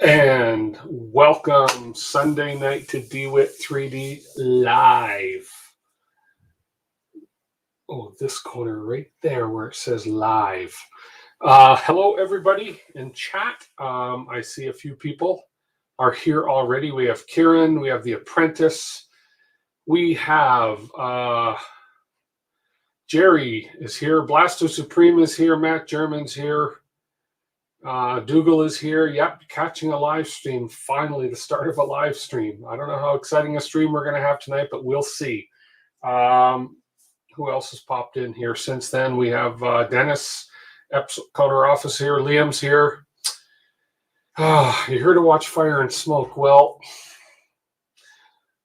And welcome Sunday night to DWIT 3D Live. Oh, this corner right there where it says live. Hello, everybody in chat. I see a few people are here already. We have Kieran, we have The Apprentice. We have Jerry is here. Blasto Supreme is here. Matt German's here. Dougal is here. Yep, catching a live stream. Finally, the start of a live stream. I don't know how exciting a stream we're going to have tonight, but we'll see. Who else has popped in here since then? We have Dennis, Counter Office here. Liam's here. You're here to watch fire and smoke. Well,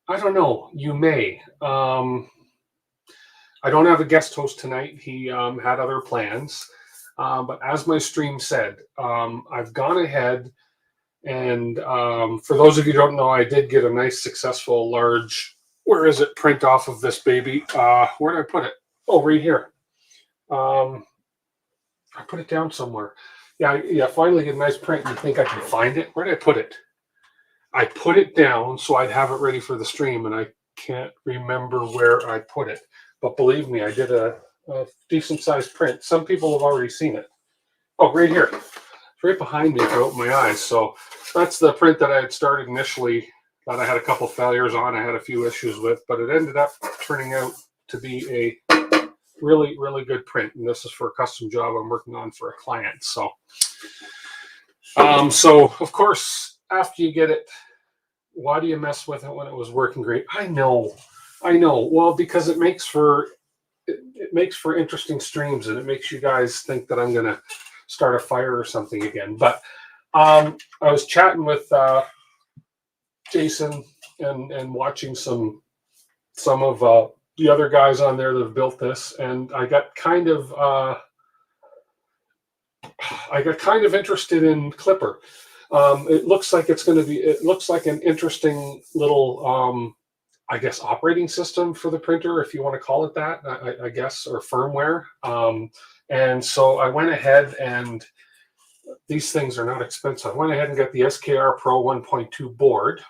I don't know. You may. I don't have a guest host tonight. He had other plans. But as my stream said, I've gone ahead and for those of you who don't know, I did get a nice, successful, large, where is it, print off of this baby. Where did I put it? Oh, right here. I put it down somewhere. Yeah, finally get a nice print. You think I can find it? Where did I put it? I put it down so I'd have it ready for the stream, and I can't remember where I put it. But believe me, I did a decent sized print. Some people have already seen it. Oh, right here. It's right behind me if I open my eyes. So that's the print that I had started initially that I had a couple failures on. I had a few issues with, but it ended up turning out to be a really, really good print. And this is for a custom job I'm working on for a client. So, of course, after you get it, why do you mess with it when it was working great? I know. Well, because it makes for interesting streams, and it makes you guys think that I'm going to start a fire or something again. But I was chatting with Jason and watching some of the other guys on there that have built this, and I got kind of interested in Klipper. It looks like it's going to be. It looks like an interesting little. I guess operating system for the printer, if you want to call it that, I guess, or firmware. And so I went ahead, and these things are not expensive. I went ahead and got the SKR Pro 1.2 board.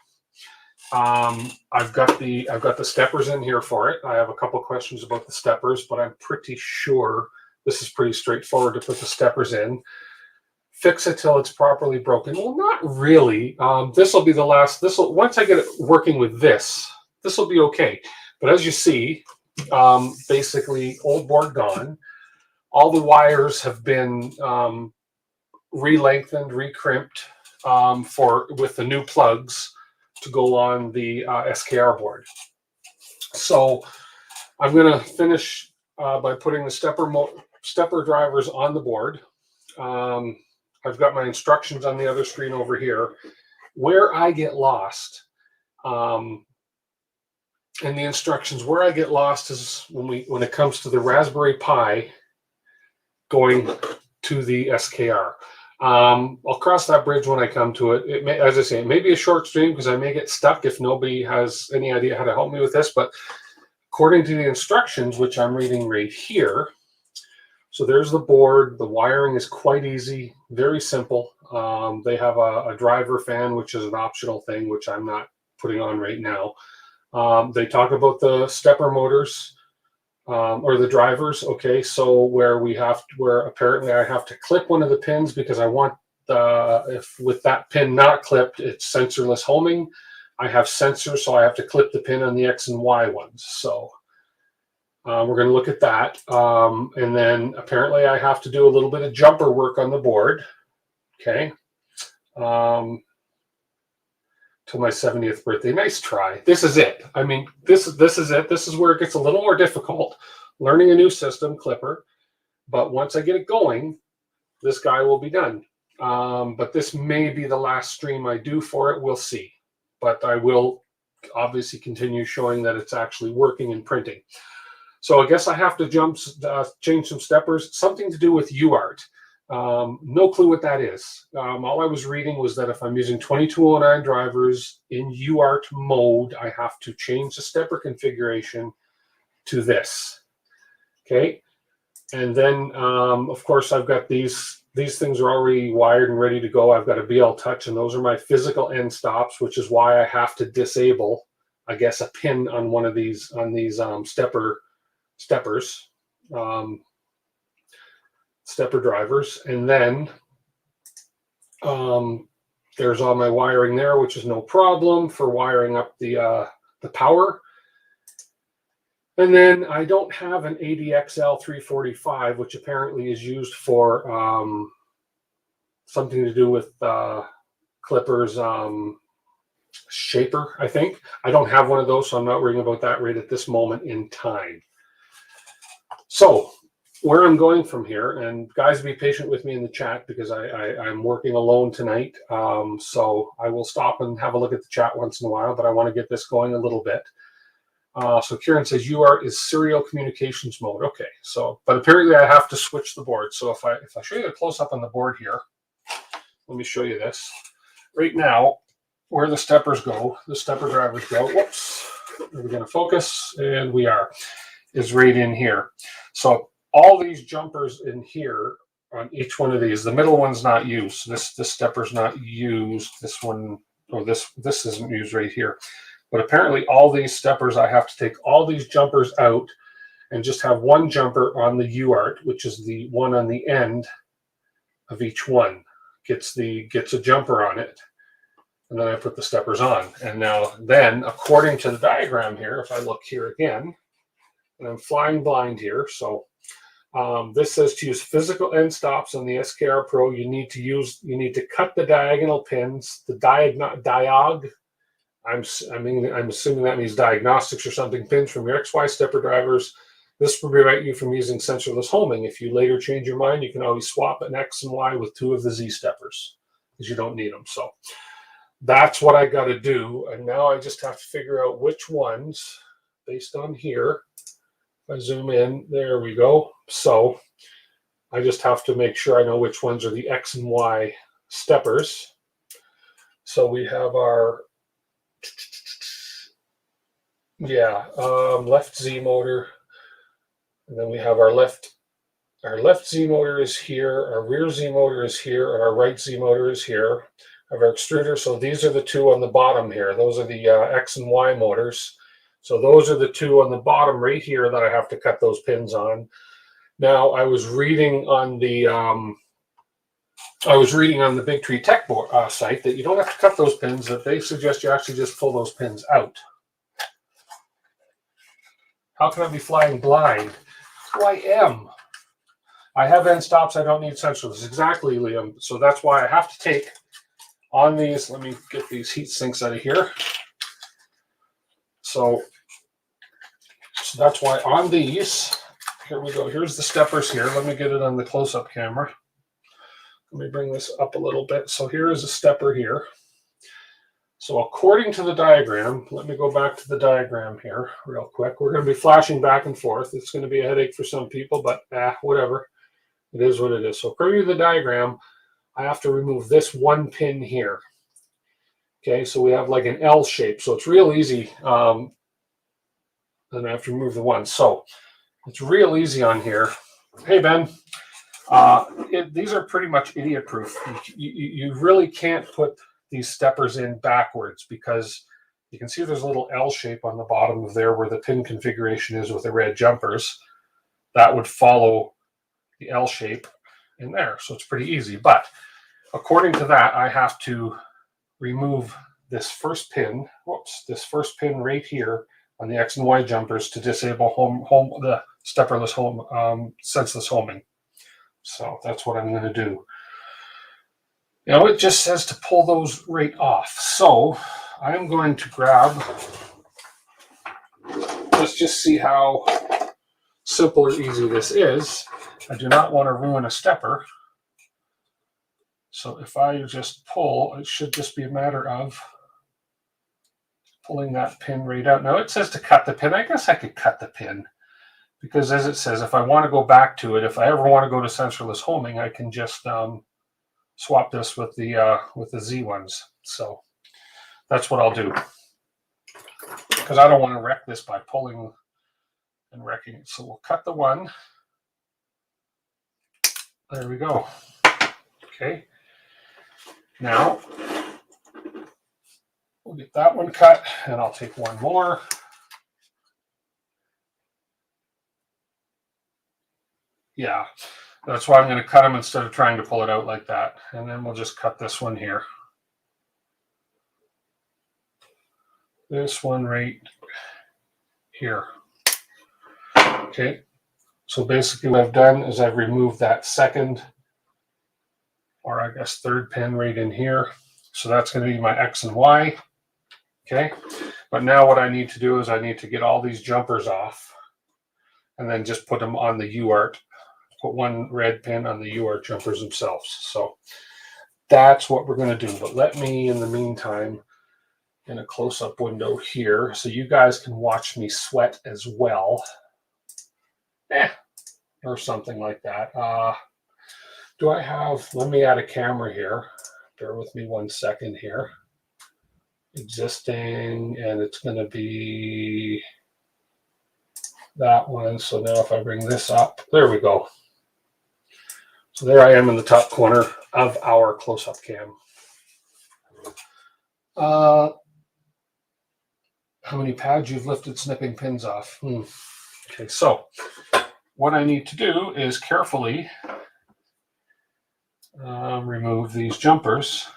I've got the steppers in here for it. I have a couple questions about the steppers, but I'm pretty sure this is pretty straightforward to put the steppers in. Fix it till it's properly broken. Well, not really. This will be the last. Once I get it working with this will be okay. But as you see, basically old board gone. All the wires have been re-lengthened, re-crimped with the new plugs to go on the SKR board. So I'm going to finish by putting the stepper drivers on the board. I've got my instructions on the other screen over here. Where I get lost, and the instructions, where I get lost is when it comes to the Raspberry Pi going to the SKR. I'll cross that bridge when I come to it. It may, as I say, it may be a short stream because I may get stuck if nobody has any idea how to help me with this. But according to the instructions, which I'm reading right here, so there's the board. The wiring is quite easy, very simple. They have a driver fan, which is an optional thing, which I'm not putting on right now. They talk about the stepper motors or the drivers. Okay, so where apparently I have to clip one of the pins because I want if with that pin not clipped, it's sensorless homing. I have sensors, so I have to clip the pin on the X and Y ones. So we're going to look at that, and then apparently I have to do a little bit of jumper work on the board. Okay. Till my 70th birthday. Nice try. This is it. I mean, this is it. This is where it gets a little more difficult. Learning a new system, Klipper. But once I get it going, this guy will be done. But this may be the last stream I do for it. We'll see. But I will obviously continue showing that it's actually working and printing. So I guess I have to change some steppers. Something to do with UART. No clue what that is. All I was reading was that if I'm using 2209 drivers in UART mode, I have to change the stepper configuration to this. Okay. And then, of course, I've got these These things are already wired and ready to go. I've got a BL Touch, and those are my physical end stops, which is why I have to disable, I guess, a pin on one of these, stepper drivers. And then there's all my wiring there, which is no problem for wiring up the power. And then I don't have an ADXL 345, which apparently is used for something to do with Klipper's shaper, I think. I don't have one of those, so I'm not worrying about that right at this moment in time. So where I'm going from here, and guys, be patient with me in the chat because I'm working alone tonight. So I will stop and have a look at the chat once in a while, but I want to get this going a little bit. So Kieran says UART is serial communications mode. Okay, so but apparently I have to switch the board. So if I show you a close up on the board here, let me show you this. Right now, where the steppers go, the stepper drivers go. Whoops, we're going to focus, and we are. Is right in here. So all these jumpers in here on each one of these. The middle one's not used. This stepper's not used. This one, or this isn't used right here. But apparently all these steppers, I have to take all these jumpers out and just have one jumper on the UART, which is the one on the end of each one. Gets a jumper on it. And then I put the steppers on. And now then, according to the diagram here, if I look here again, and I'm flying blind here, so this says to use physical end stops on the SKR Pro. You need to cut the diagonal pins, the diag. I'm assuming that means diagnostics or something, pins from your XY stepper drivers. This will prevent you from using sensorless homing. If you later change your mind, you can always swap an X and Y with 2 of the Z steppers because you don't need them. So that's what I got to do. And now I just have to figure out which ones based on here. If I zoom in, there we go. So I just have to make sure I know which ones are the X and Y steppers. So we have our left Z motor, and then we have our left Z motor is here, our rear Z motor is here, and our right Z motor is here. Of our extruder, so these are the 2 on the bottom here. Those are the X and Y motors. So those are the 2 on the bottom right here that I have to cut those pins on. Now I was reading on the Big Tree Tech site that you don't have to cut those pins. That they suggest you actually just pull those pins out. How can I be flying blind? Oh, I am. I have end stops. I don't need sensorless. Exactly, Liam. So that's why I have to take on these. Let me get these heat sinks out of here. So that's why on these, here we go. Here's the steppers here. Let me get it on the close-up camera. Let me bring this up a little bit. So here is a stepper here. So according to the diagram, let me go back to the diagram here real quick. We're going to be flashing back and forth. It's going to be a headache for some people, but whatever. It is what it is. So according to the diagram, I have to remove this one pin here. Okay, so we have like an L shape. So it's real easy. Then I have to remove the one. So it's real easy on here. Hey, Ben. These are pretty much idiot proof. You really can't put these steppers in backwards because you can see there's a little L shape on the bottom of there where the pin configuration is with the red jumpers. That would follow the L shape in there. So it's pretty easy. But according to that, I have to remove this first pin. This first pin right here on the X and Y jumpers to disable the stepperless senseless homing. So that's what I'm going to do. It just says to pull those right off. So I'm going to grab, let's just see how simple or easy this is. I do not want to ruin a stepper. So if I just pull, it should just be a matter of pulling that pin right out. Now it says to cut the pin. I guess I could cut the pin because as it says, if I want to go back to it, if I ever want to go to sensorless homing, I can just swap this with the Z ones. So that's what I'll do because I don't want to wreck this by pulling and wrecking it. So we'll cut the one. There we go. Okay. Now, we'll get that one cut, and I'll take one more. Yeah, that's why I'm going to cut them instead of trying to pull it out like that. And then we'll just cut this one here. This one right here. Okay, so basically what I've done is I've removed that second, or I guess third pin right in here. So that's going to be my X and Y. Okay, but now what I need to do is I need to get all these jumpers off and then just put them on the UART. Put one red pin on the UART jumpers themselves. So that's what we're going to do. But let me, in the meantime, in a close-up window here, so you guys can watch me sweat as well. Or something like that. Do I have, let me add a camera here. Bear with me 1 second here. Existing, and it's going to be that one. So now if I bring this up, there we go. So there I am in the top corner of our close-up cam. How many pads you've lifted snipping pins off? Okay, so what I need to do is carefully remove these jumpers.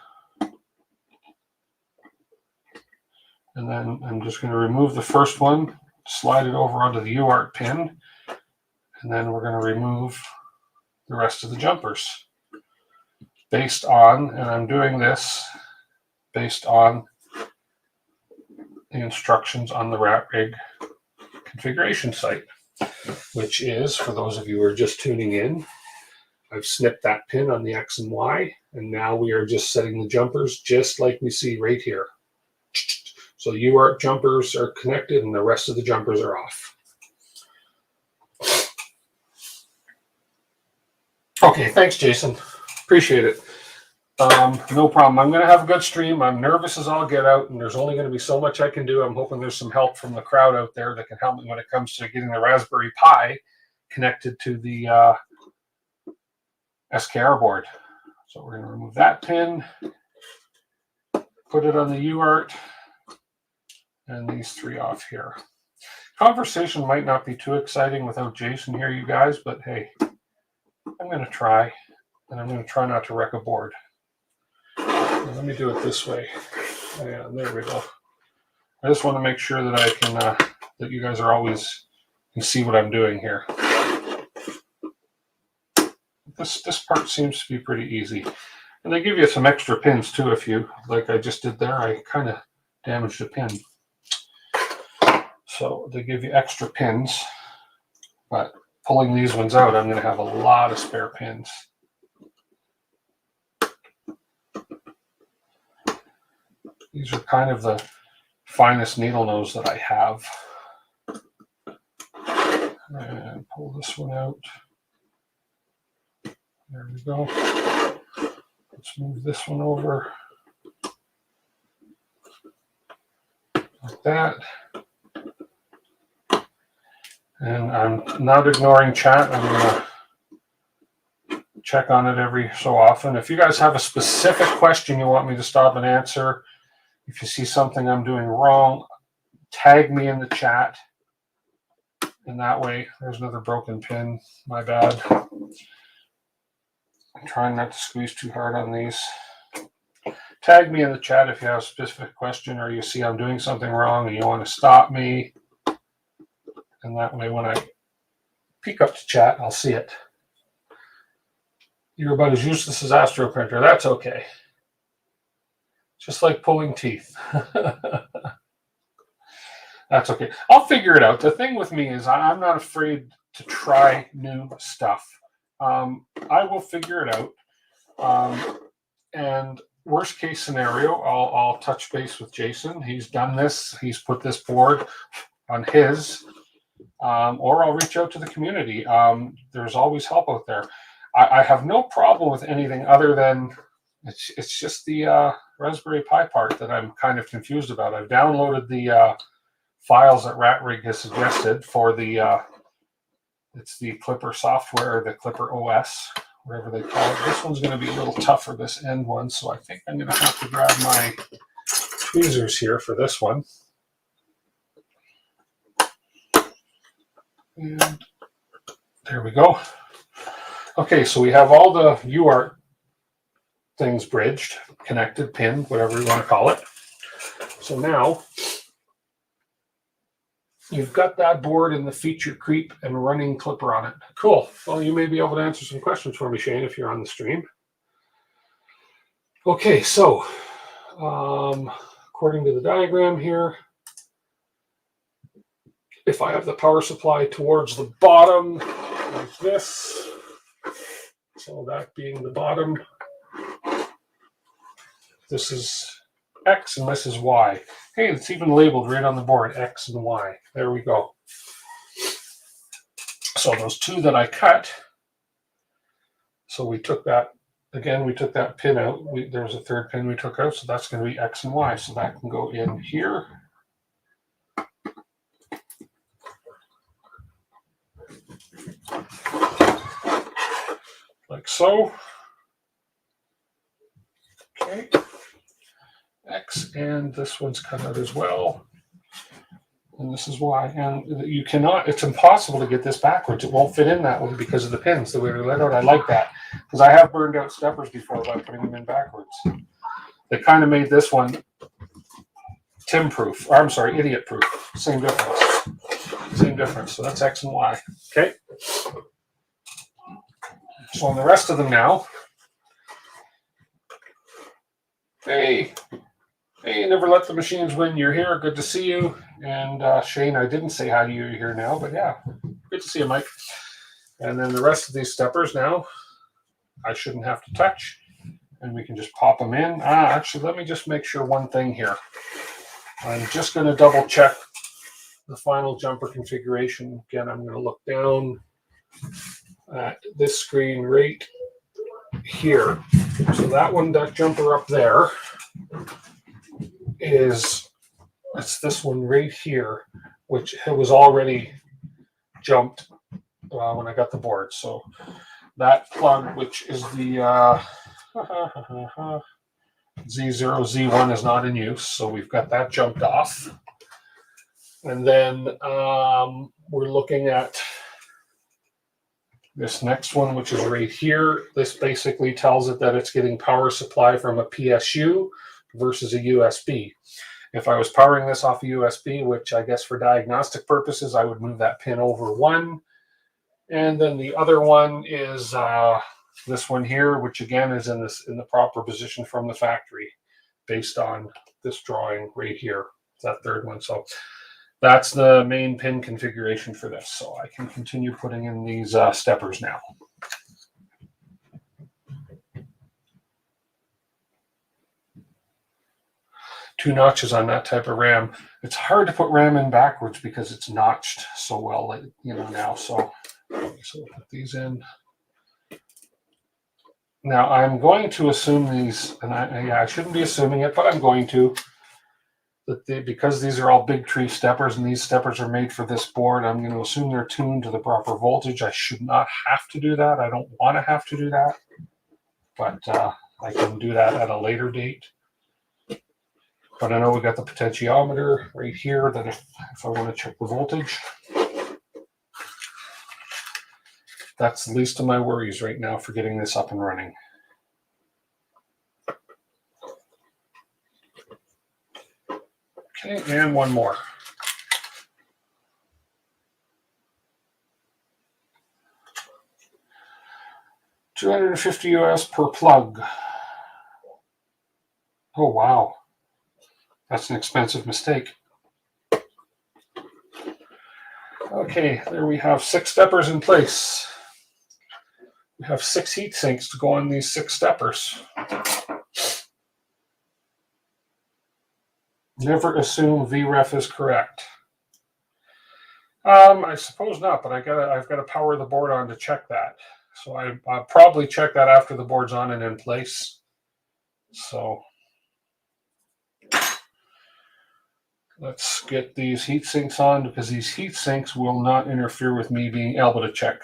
And then I'm just going to remove the first one, slide it over onto the UART pin, and then we're going to remove the rest of the jumpers. Based on, and I'm doing this based on the instructions on the RatRig configuration site, which is, for those of you who are just tuning in, I've snipped that pin on the X and Y, and now we are just setting the jumpers just like we see right here. So UART jumpers are connected and the rest of the jumpers are off. Okay, thanks, Jason. Appreciate it. No problem. I'm going to have a good stream. I'm nervous as all get out, and there's only going to be so much I can do. I'm hoping there's some help from the crowd out there that can help me when it comes to getting the Raspberry Pi connected to the SKR board. So we're going to remove that pin, put it on the UART, and these three off here. Conversation might not be too exciting without Jason here, you guys, but hey, I'm going to try, and I'm going to try not to wreck a board. Let me do it this way. Yeah, there we go. I just want to make sure that I can, that you guys are always can see what I'm doing here. This part seems to be pretty easy, and they give you some extra pins too. If you like, I just did there, I kind of damaged a pin. So they give you extra pins, but pulling these ones out, I'm going to have a lot of spare pins. These are kind of the finest needle nose that I have. And pull this one out. There we go. Let's move this one over. Like that. And I'm not ignoring chat. I'm going to check on it every so often. If you guys have a specific question you want me to stop and answer, if you see something I'm doing wrong, tag me in the chat. And that way, there's another broken pin. My bad. I'm trying not to squeeze too hard on these. Tag me in the chat if you have a specific question or you see I'm doing something wrong and you want to stop me. And that way, when I peek up to chat, I'll see it. You're about as useless as Astro Printer. That's okay. Just like pulling teeth. That's okay. I'll figure it out. The thing with me is I'm not afraid to try new stuff. I will figure it out. And worst case scenario, I'll touch base with Jason. He's done this. He's put this board on his. Or I'll reach out to the community. There's always help out there. I have no problem with anything other than it's just the Raspberry Pi part that I'm kind of confused about. I've downloaded the files that RatRig has suggested for the it's the Klipper software, the Klipper OS, whatever they call it. This one's going to be a little tougher, this end one, so I think I'm going to have to grab my tweezers here for this one. And there we go. Okay, so we have all the UART things bridged, connected, pinned, whatever you want to call it. So now you've got that board and the feature creep and running Klipper on it. Cool. Well, you may be able to answer some questions for me, Shane, if you're on the stream. Okay, so according to the diagram here, if I have the power supply towards the bottom like this, so that being the bottom, this is X and this is Y. Hey, it's even labeled right on the board, X and Y. There we go. So those two that I cut, so we took that, again, we took that pin out. There's a third pin we took out, so that's going to be X and Y. So that can go in here. Like so. Okay. X, and this one's cut out as well. And this is Y. And you cannot, it's impossible to get this backwards. It won't fit in that way because of the pins, the way they're laid out. I like that because I have burned out steppers before by putting them in backwards. They kind of made this one Tim-proof, or I'm sorry, idiot-proof. Same difference. Same difference. So that's X and Y. Okay. So on the rest of them now, hey, never let the machines win. You're here. Good to see you. And Shane, I didn't say hi to you. You're here now, but yeah, good to see you, Mike. And then the rest of these steppers now, I shouldn't have to touch, and we can just pop them in. Actually, let me just make sure one thing here. I'm just going to double check the final jumper configuration. Again, I'm going to look down at this screen right here. So that one, that jumper up there it's this one right here, which was already jumped when I got the board. So that plug, which is the Z0, Z1 is not in use. So we've got that jumped off. And then we're looking at this next one, which is right here. This basically tells it that it's getting power supply from a PSU versus a USB. If I was powering this off a USB, which I guess for diagnostic purposes, I would move that pin over one. And then the other one is this one here, which again is in the proper position from the factory based on this drawing right here. It's that third one. So that's the main pin configuration for this. So I can continue putting in these steppers now. Two notches on that type of RAM. It's hard to put RAM in backwards because it's notched so well, you know, now. So we'll put these in. Now I'm going to assume these, and I shouldn't be assuming it, but I'm going to, that because these are all big tree steppers and these steppers are made for this board, I'm going to assume they're tuned to the proper voltage. I should not have to do that. I don't want to have to do that, but I can do that at a later date. But I know we got the potentiometer right here that if I want to check the voltage, that's the least of my worries right now for getting this up and running. Okay, and one more. $250 US per plug. Oh, wow. That's an expensive mistake. Okay, there we have 6 steppers in place. We have 6 heat sinks to go on these 6 steppers. Never assume VREF is correct. I suppose not, but I've got to power the board on to check that. So I'll probably check that after the board's on and in place. So let's get these heat sinks on, because these heat sinks will not interfere with me being able to check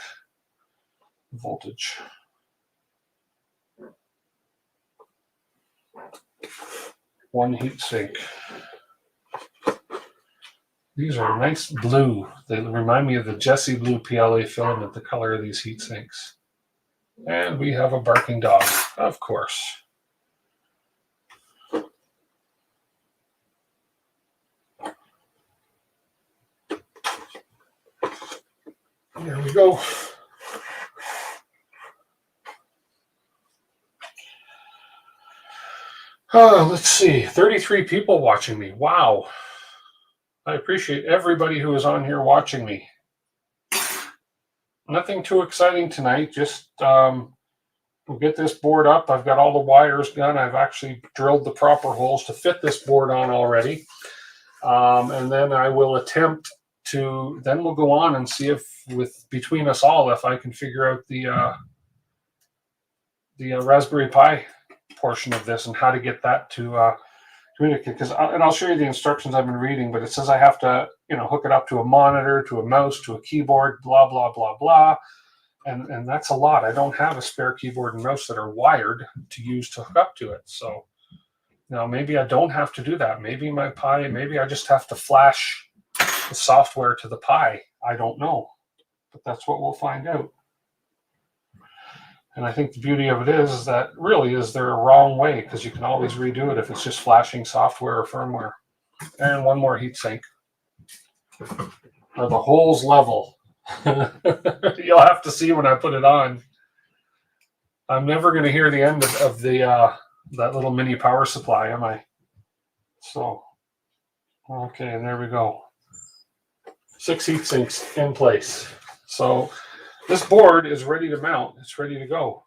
voltage. one heat sink. These are nice blue. They remind me of the Jessie Blue PLA filament, the color of these heat sinks. And we have a barking dog, of course. There we go. Let's see, 33 people watching me. Wow. I appreciate everybody who is on here watching me. Nothing too exciting tonight, just we'll get this board up. I've got all the wires done. I've actually drilled the proper holes to fit this board on already. And then I will attempt to, then we'll go on and see if, between us all, if I can figure out the Raspberry Pi portion of this and how to get that to communicate. And I'll show you the instructions I've been reading, but it says I have to, hook it up to a monitor, to a mouse, to a keyboard, blah, blah, blah, blah. And that's a lot. I don't have a spare keyboard and mouse that are wired to use to hook up to it. So now maybe I don't have to do that. Maybe my Pi, maybe I just have to flash the software to the Pi. I don't know, but that's what we'll find out. And I think the beauty of it is that really, is there a wrong way? Because you can always redo it if it's just flashing software or firmware. And one more heat sink. Are the holes level? You'll have to see when I put it on. I'm never going to hear the end of the that little mini power supply, am I? So, okay, and there we go. 6 heat sinks in place. So this board is ready to mount. It's ready to go.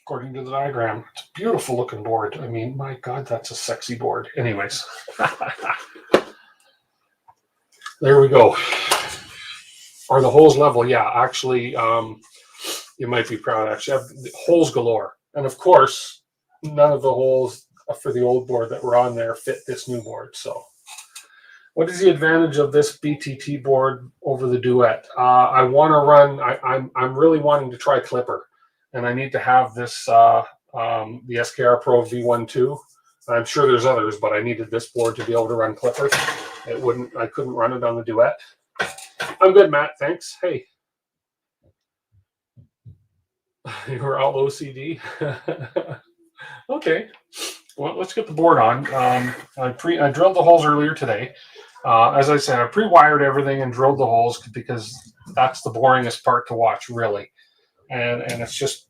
According to the diagram. It's a beautiful looking board. I mean, my God, that's a sexy board. Anyways. There we go. Are the holes level? Yeah, actually, you might be proud. Actually, I have holes galore. And of course, none of the holes for the old board that were on there fit this new board. So what is the advantage of this BTT board over the DWIT? I want to run, I'm really wanting to try Klipper, and I need to have this, the SKR Pro V12. I'm sure there's others, but I needed this board to be able to run Klipper. I couldn't run it on the DWIT. I'm good, Matt, thanks. Hey. You were all OCD? Okay. Well, let's get the board on. I drilled the holes earlier today. As I said, I pre-wired everything and drilled the holes because that's the boringest part to watch, really. And it's just,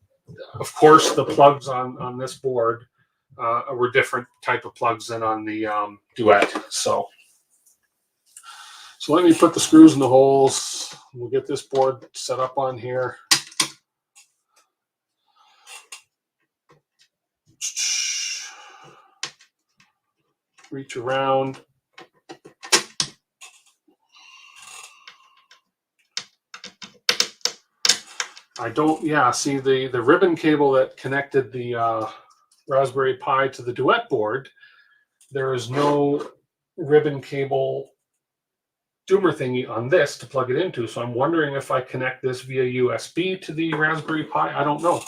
of course, the plugs on this board were different type of plugs than on the DWIT. So let me put the screws in the holes. We'll get this board set up on here. Reach around. See the ribbon cable that connected the Raspberry Pi to the DWIT board, there is no ribbon cable doomer thingy on this to plug it into. So I'm wondering if I connect this via USB to the Raspberry Pi. I don't know.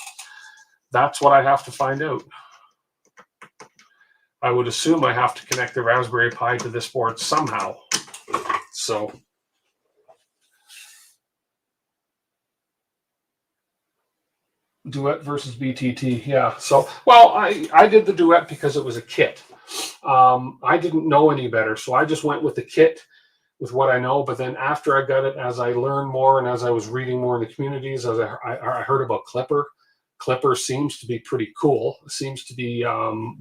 That's what I have to find out. I would assume I have to connect the Raspberry Pi to this board somehow. So DWIT versus BTT, yeah. So, well, I did the DWIT because it was a kit. I didn't know any better, so I just went with the kit with what I know. But then after I got it, as I learned more and as I was reading more in the communities, as I heard about Klipper. Klipper seems to be pretty cool. It seems to be,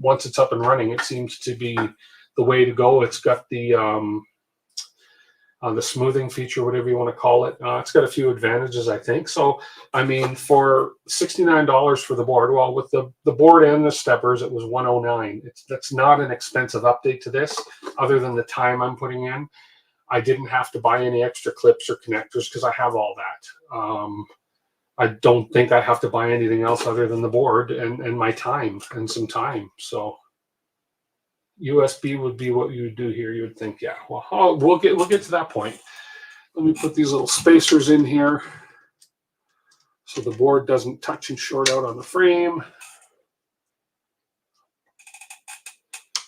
once it's up and running, it seems to be the way to go. It's got the smoothing feature, whatever you want to call it. It's got a few advantages, I think. So, I mean, for $69 for the board, well, with the board and the steppers, it was $109. That's not an expensive update to this, other than the time I'm putting in. I didn't have to buy any extra clips or connectors because I have all that. I don't think I have to buy anything else other than the board and my time and some time. So USB would be what you would do here. You would think, yeah. Well, we'll get to that point. Let me put these little spacers in here so the board doesn't touch and short out on the frame.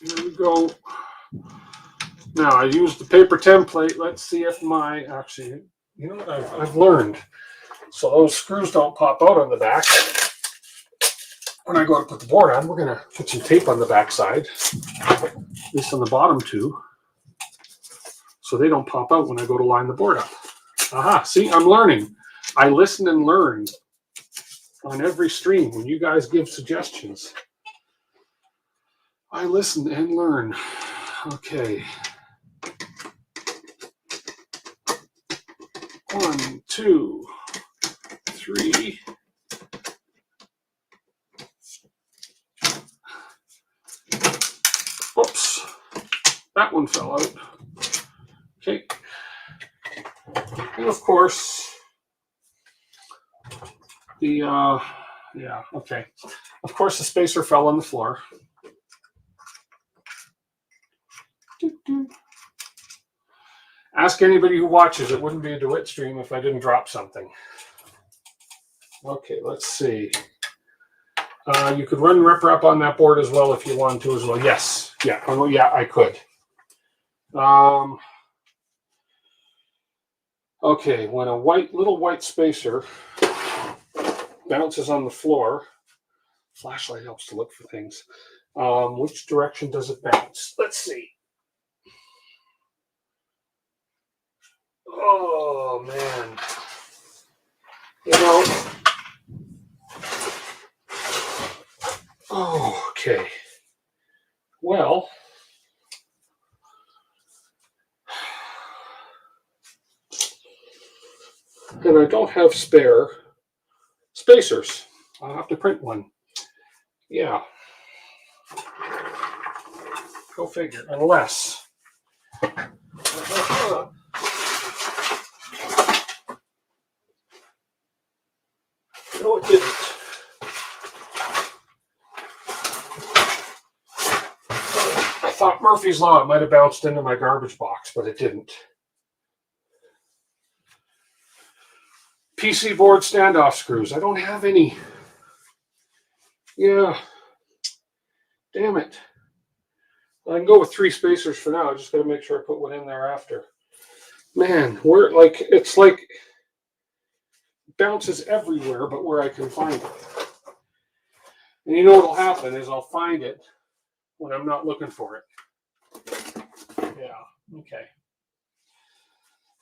Here we go. Now I used the paper template. Let's see if actually, you know what I've learned. So those screws don't pop out on the back. When I go to put the board on, we're going to put some tape on the back side, at least on the bottom two, so they don't pop out when I go to line the board up. Aha, see, I'm learning. I listen and learn on every stream when you guys give suggestions. I listen and learn. Okay. 1, 2, 3. Whoops, that one fell out. Okay. And of course, yeah, okay. Of course, the spacer fell on the floor. Ask anybody who watches. It wouldn't be a DWIT stream if I didn't drop something. Okay, let's see. You could run RepRap on that board as well if you want to as well. Yes, yeah, yeah, I could. Okay, when a little white spacer bounces on the floor, flashlight helps to look for things. Which direction does it bounce? Let's see. Oh man, you know. Oh, okay. Well, and I don't have spare spacers. I'll have to print one. Yeah. Go figure. Unless. No, it didn't. I thought Murphy's Law, it might have bounced into my garbage box, but it didn't. PC board standoff screws. I don't have any. Yeah. Damn it. I can go with 3 spacers for now. I just got to make sure I put one in there after. Man, it's like bounces everywhere but where I can find it. And you know what'll happen is I'll find it when I'm not looking for it. Yeah, okay.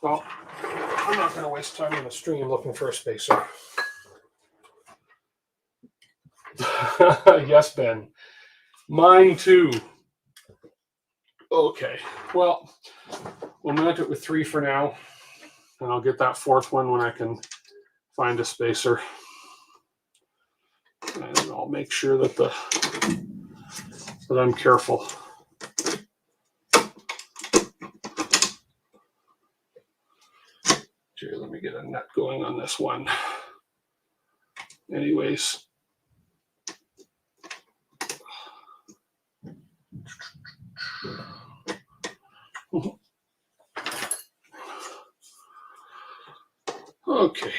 Well, I'm not going to waste time in the stream looking for a spacer. Yes, Ben. Mine too. Okay, well, we'll mount it with 3 for now, and I'll get that 4th one when I can find a spacer. And I'll make sure that I'm careful. Here, let me get a nut going on this one. Anyways. Okay.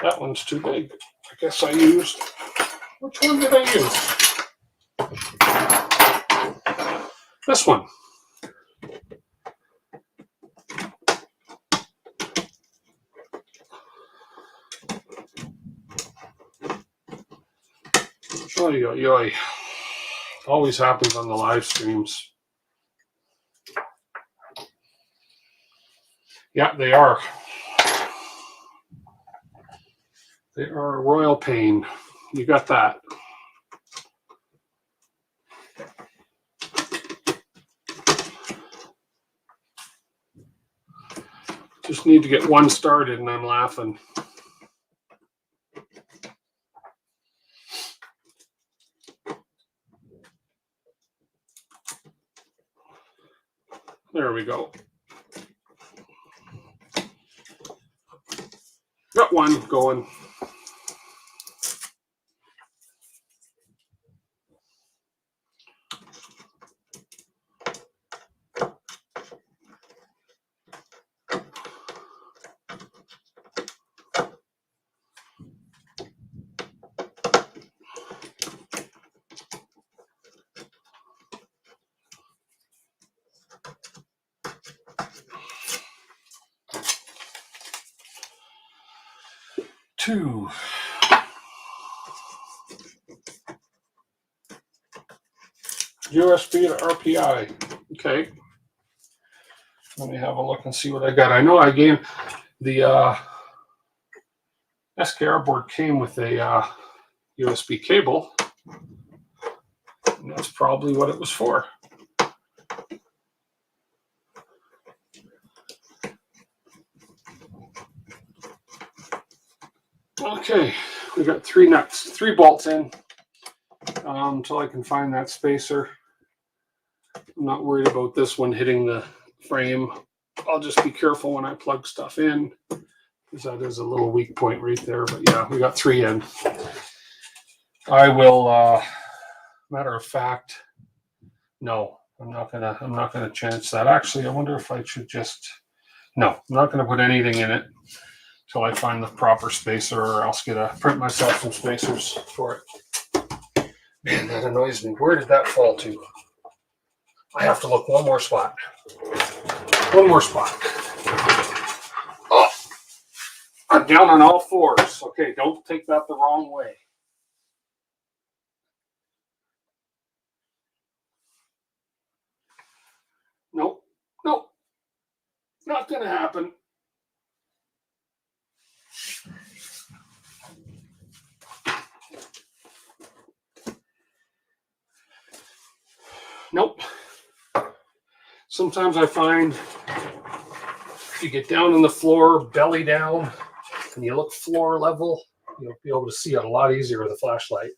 That one's too big. I guess I used. Which one did I use? This one. Oy, oy, oy. Always happens on the live streams. Yeah, they are. They are a royal pain. You got that. Just need to get one started and I'm laughing. There we go. Got one going. 2. USB to RPI. Okay. Let me have a look and see what I got. I know I gave the SKR board came with a USB cable. And that's probably what it was for. Okay, we got 3 nuts, 3 bolts in until I can find that spacer. I'm not worried about this one hitting the frame. I'll just be careful when I plug stuff in, because that is a little weak point right there. But yeah, we got 3 in. I will, matter of fact, no, I'm not gonna chance that. Actually, I wonder if I should just, no, I'm not gonna put anything in it till I find the proper spacer, or else print myself some spacers for it. Man, that annoys me. Where did that fall to? I have to look one more spot. One more spot. Oh, I'm down on all 4s. Okay, don't take that the wrong way. Nope, nope, not gonna happen. Nope. Sometimes I find if you get down on the floor, belly down, and you look floor level, you'll be able to see it a lot easier with a flashlight.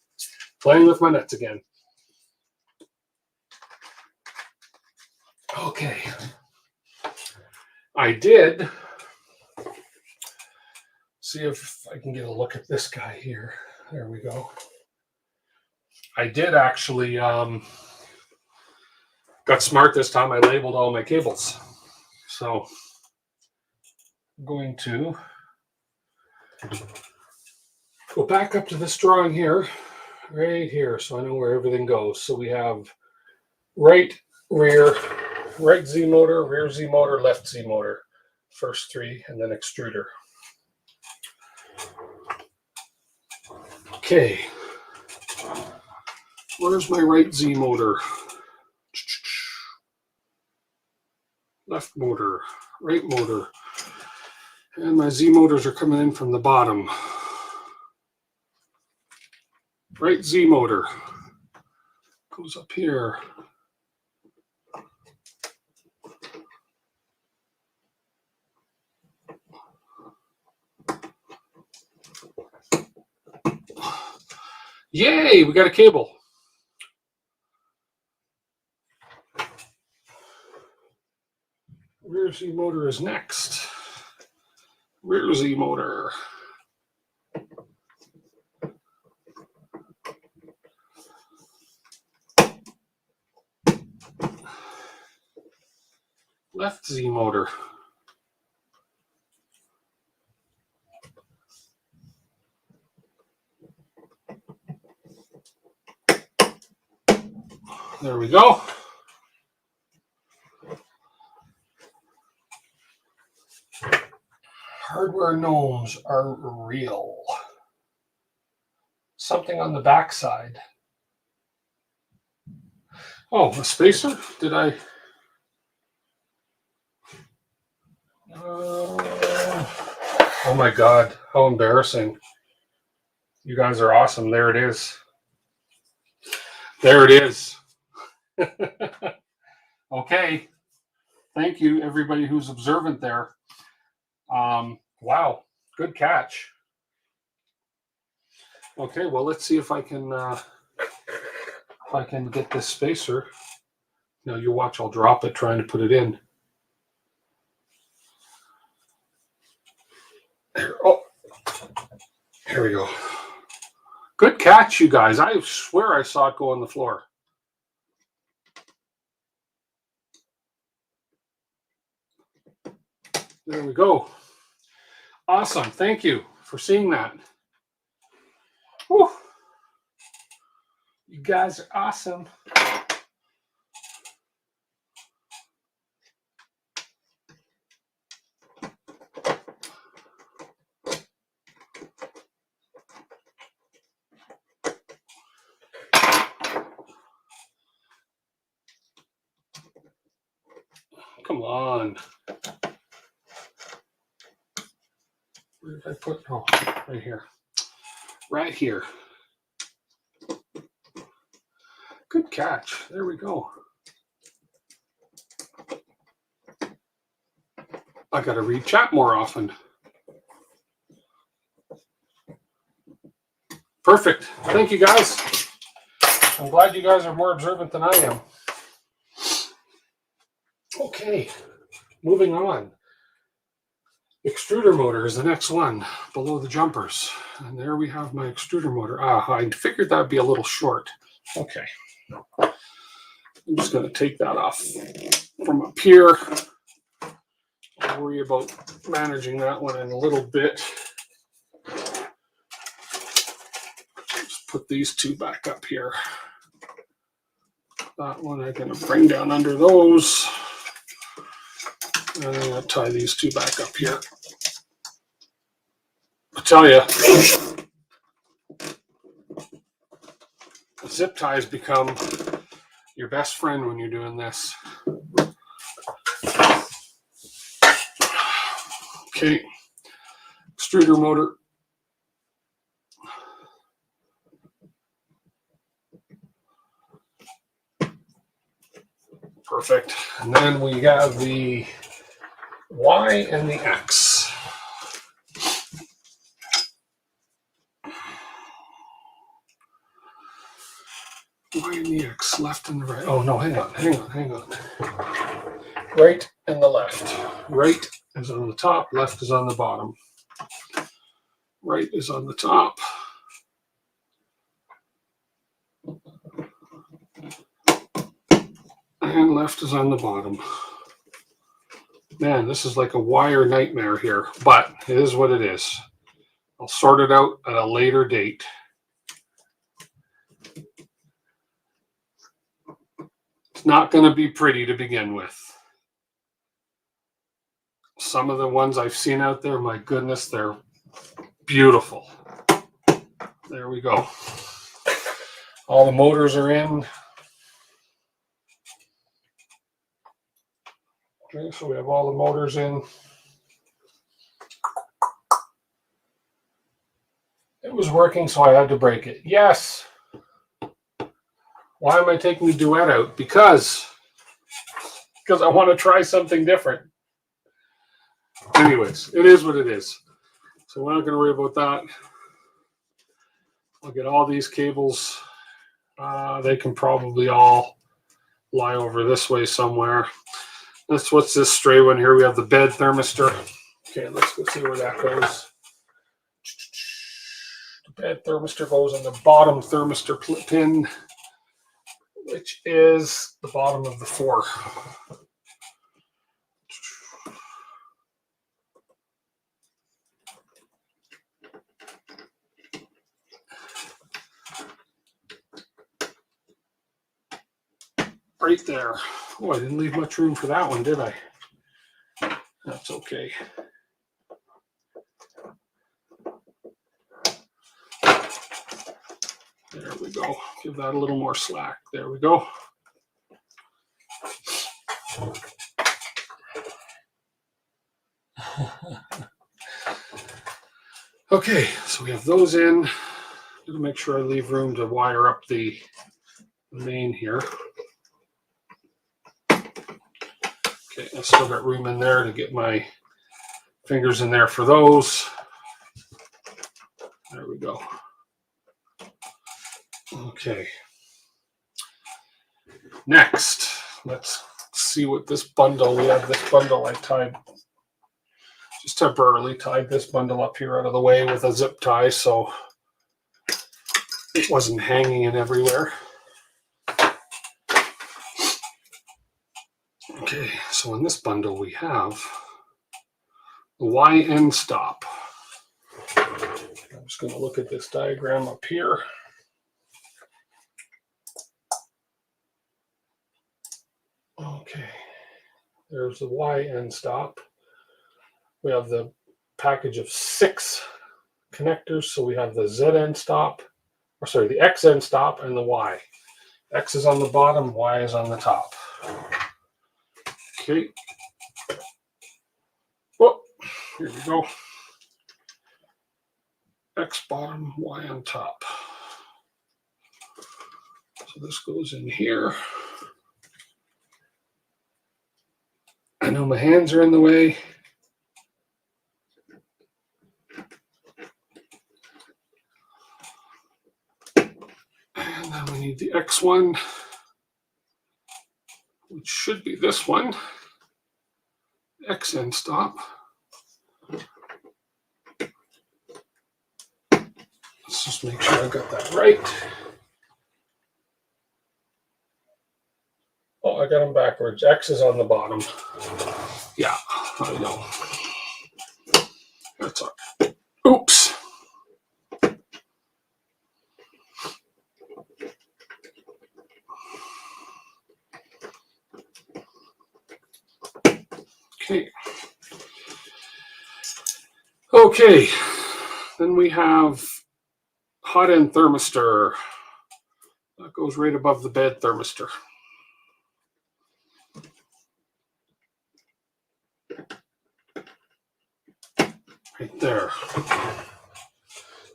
Playing with my nuts again. Okay. I did see if I can get a look at this guy here. There we go. I did actually got smart this time. I labeled all my cables. So I'm going to go back up to this drawing here, right here, so I know where everything goes. So we have right rear, right Z motor, rear Z motor, left Z motor, first 3, and then extruder. Okay, where's my right Z motor? Left motor, right motor, and my Z motors are coming in from the bottom. Right Z motor goes up here. Yay, we got a cable. Rear Z motor is next. Rear Z motor. Left Z motor. There we go. Hardware gnomes are real. Something on the back side. Oh, a spacer? Did I? Oh my God, how embarrassing. You guys are awesome. There it is. There it is. Okay. Thank you, everybody who's observant there. Wow, good catch. Okay, well, let's see if I can get this spacer. Now you watch, I'll drop it trying to put it in. There, oh, here we go. Good catch, you guys. I swear I saw it go on the floor. There we go. Awesome. Thank you for seeing that. Whew. You guys are awesome. come on. Where did I put? Oh, right here. Right here. Good catch. There we go. I got to read chat more often. Perfect. Thank you, guys. I'm glad you guys are more observant than I am. Okay, moving on. Extruder motor is the next one below the jumpers. And there we have my extruder motor. I figured that'd be a little short. Okay. I'm just going to take that off from up here. I'll worry about managing that one in a little bit. Just put these two back up here. That one I'm going to bring down under those. And I'm going to tie these two back up here. I tell you, zip ties become your best friend when you're doing this. Okay, extruder motor. Perfect. And then we have the Y and the X. Y and the X, left and the right. Oh no, hang on. Right and the left. Right is on the top, left is on the bottom. Right is on the top. And left is on the bottom. Man, this is like a wire nightmare here, but it is what it is. I'll sort it out at a later date. It's not going to be pretty to begin with. Some of the ones I've seen out there, my goodness, they're beautiful. There we go. All the motors are in. Okay, so we have all the motors in. It was working, so I had to break it. Yes. Why am I taking the DWIT out? Because I want to try something different. Anyways, it is what it is. So we're not going to worry about that. I'll get all these cables. They can probably all lie over this way somewhere. What's this stray one here? We have the bed thermistor. Okay, let's go see where that goes. The bed thermistor goes on the bottom thermistor pin, which is the bottom of the 4. Right there. Oh, I didn't leave much room for that one, did I? That's okay. There we go. Give that a little more slack. There we go. Okay, so we have those in. I'm going to make sure I leave room to wire up the main here. Okay, I still got room in there to get my fingers in there for those. There we go. Okay. Next, let's see what this bundle, we have this bundle I tied, just temporarily tied this bundle up here out of the way with a zip tie so it wasn't hanging in everywhere. Okay, so in this bundle we have the Y end stop. I'm just going to look at this diagram up here. Okay, there's the Y end stop. We have the package of 6 connectors. So we have the Z end stop, or sorry, the X end stop and the Y. X is on the bottom, Y is on the top. Okay, Here we go. X bottom, Y on top. So this goes in here. I know my hands are in the way. And then we need the X one, which should be this one. X end stop. Let's just make sure I got that right. Oh, I got them backwards. X is on the bottom. Yeah, I know. That's all right. Oops. Okay. Okay. Then we have hot end thermistor. That goes right above the bed thermistor. Right there.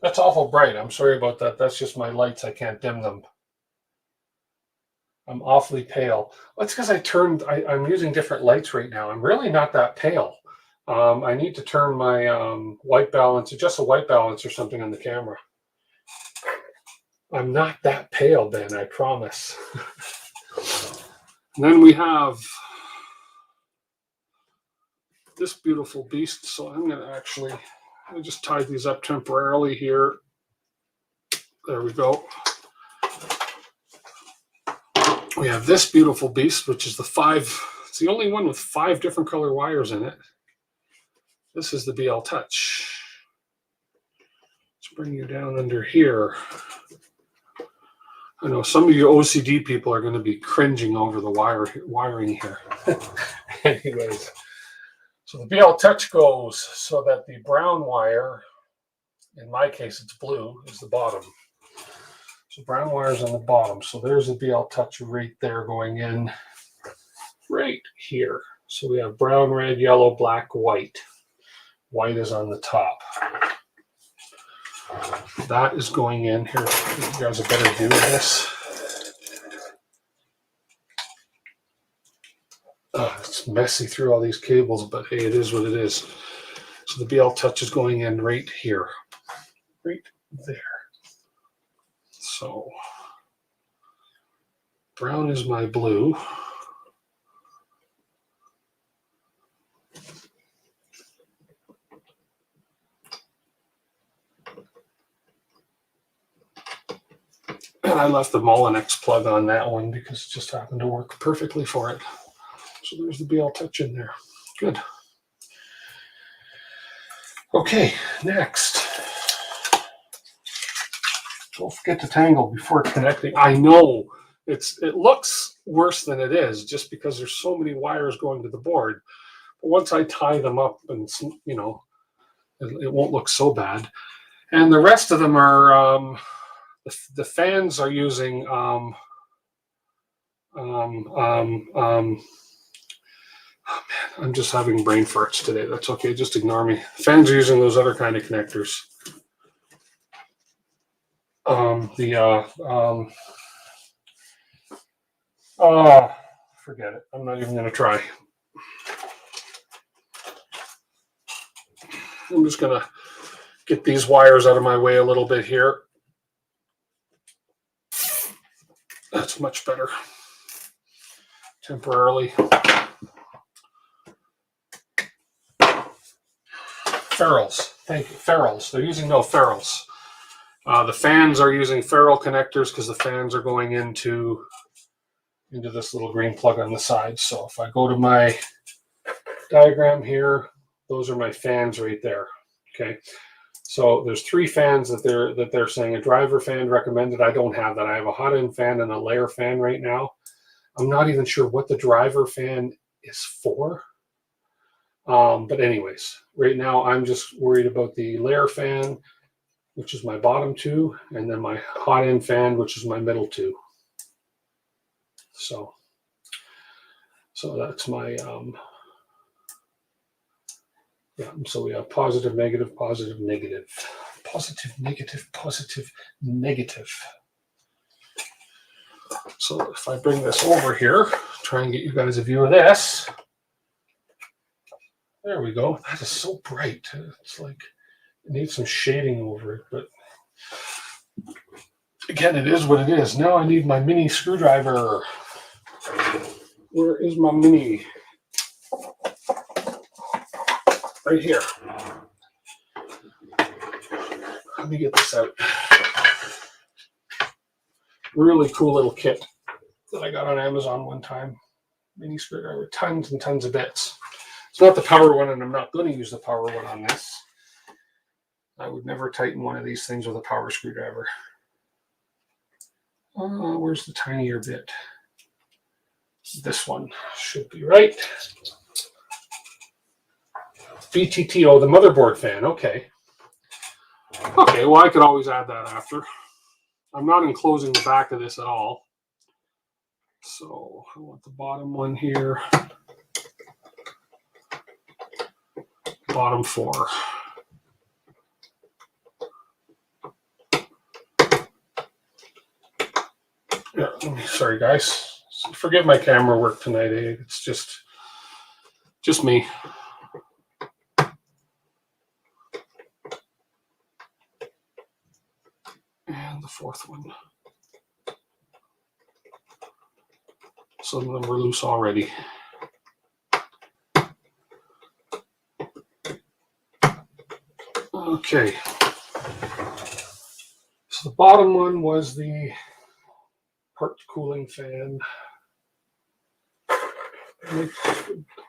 That's awful bright. I'm sorry about that. That's just my lights. I can't dim them. I'm awfully pale. Well, it's because I'm using different lights right now. I'm really not that pale. I need to turn my white balance, adjust the white balance or something on the camera. I'm not that pale, Ben, I promise. And then we have this beautiful beast. So I'm going to I just tied these up temporarily here. There we go. We have this beautiful beast, which is it's the only one with 5 different color wires in it. This is the BL Touch. Let's bring you down under here. I know some of you OCD people are going to be cringing over the wiring here. Anyways, so the BL Touch goes so that the brown wire, in my case it's blue, is the bottom. So brown wire's on the bottom. So there's the BL Touch right there going in right here. So we have brown, red, yellow, black, white. White is on the top. That is going in here. You guys are better do this. It's messy through all these cables, but hey, it is what it is. So the BL Touch is going in right here. Right there. So brown is my blue. And I left the Molinex plug on that one because it just happened to work perfectly for it. So there's the BL Touch in there. Good. Okay, next. Don't forget to tangle before connecting. I know it looks worse than it is just because there's so many wires going to the board. But once I tie them up, and you know, it won't look so bad. And the rest of them are the fans are using oh man, I'm just having brain farts today. That's okay, just ignore me. Fans are using those other kind of connectors. Forget it. I'm not even going to try. I'm just going to get these wires out of my way a little bit here. That's much better. Temporarily. Ferrules. Thank you. Ferrules. They're using no ferrules. The fans are using ferrule connectors because the fans are going into this little green plug on the side. So if I go to my diagram here, those are my fans right there. Okay. So there's 3 fans that they're saying. A driver fan recommended. I don't have that. I have a hot end fan and a layer fan right now. I'm not even sure what the driver fan is for. But anyways, right now I'm just worried about the layer fan, which is my bottom 2, and then my hot end fan, which is my middle 2. So that's my Yeah, so we have positive, negative, positive, negative, positive, negative, positive, negative. So if I bring this over here, try and get you guys a view of this. There we go. That is so bright. It's like it needs some shading over it, but again, it is what it is. Now I need my mini screwdriver. Where is my mini? Right here. Let me get this out. Really cool little kit that I got on Amazon one time. Mini screwdriver, tons and tons of bits. It's not the power one, and I'm not going to use the power one on this. I would never tighten one of these things with a power screwdriver. Where's the tinier bit? This one should be right. VTT, oh, the motherboard fan, okay. Okay, well, I could always add that after. I'm not enclosing the back of this at all. So I want the bottom one here. Bottom 4. Yeah, sorry guys. Forget my camera work tonight, eh? It's just me. And the 4th one. Some of them were loose already. Okay. So the bottom one was the part cooling fan. It's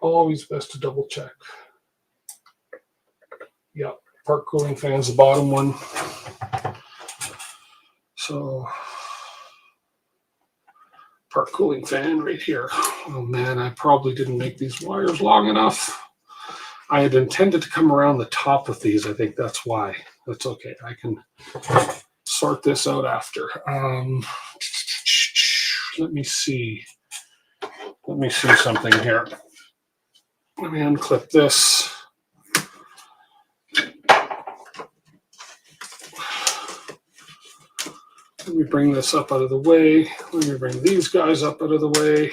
always best to double check. Yep, part cooling fan's the bottom one. So part cooling fan right here. Oh man, I probably didn't make these wires long enough. I had intended to come around the top with these. I think that's why. That's okay. I can sort this out after. Let me see. Let me see something here. Let me unclip this. Let me bring this up out of the way. Let me bring these guys up out of the way.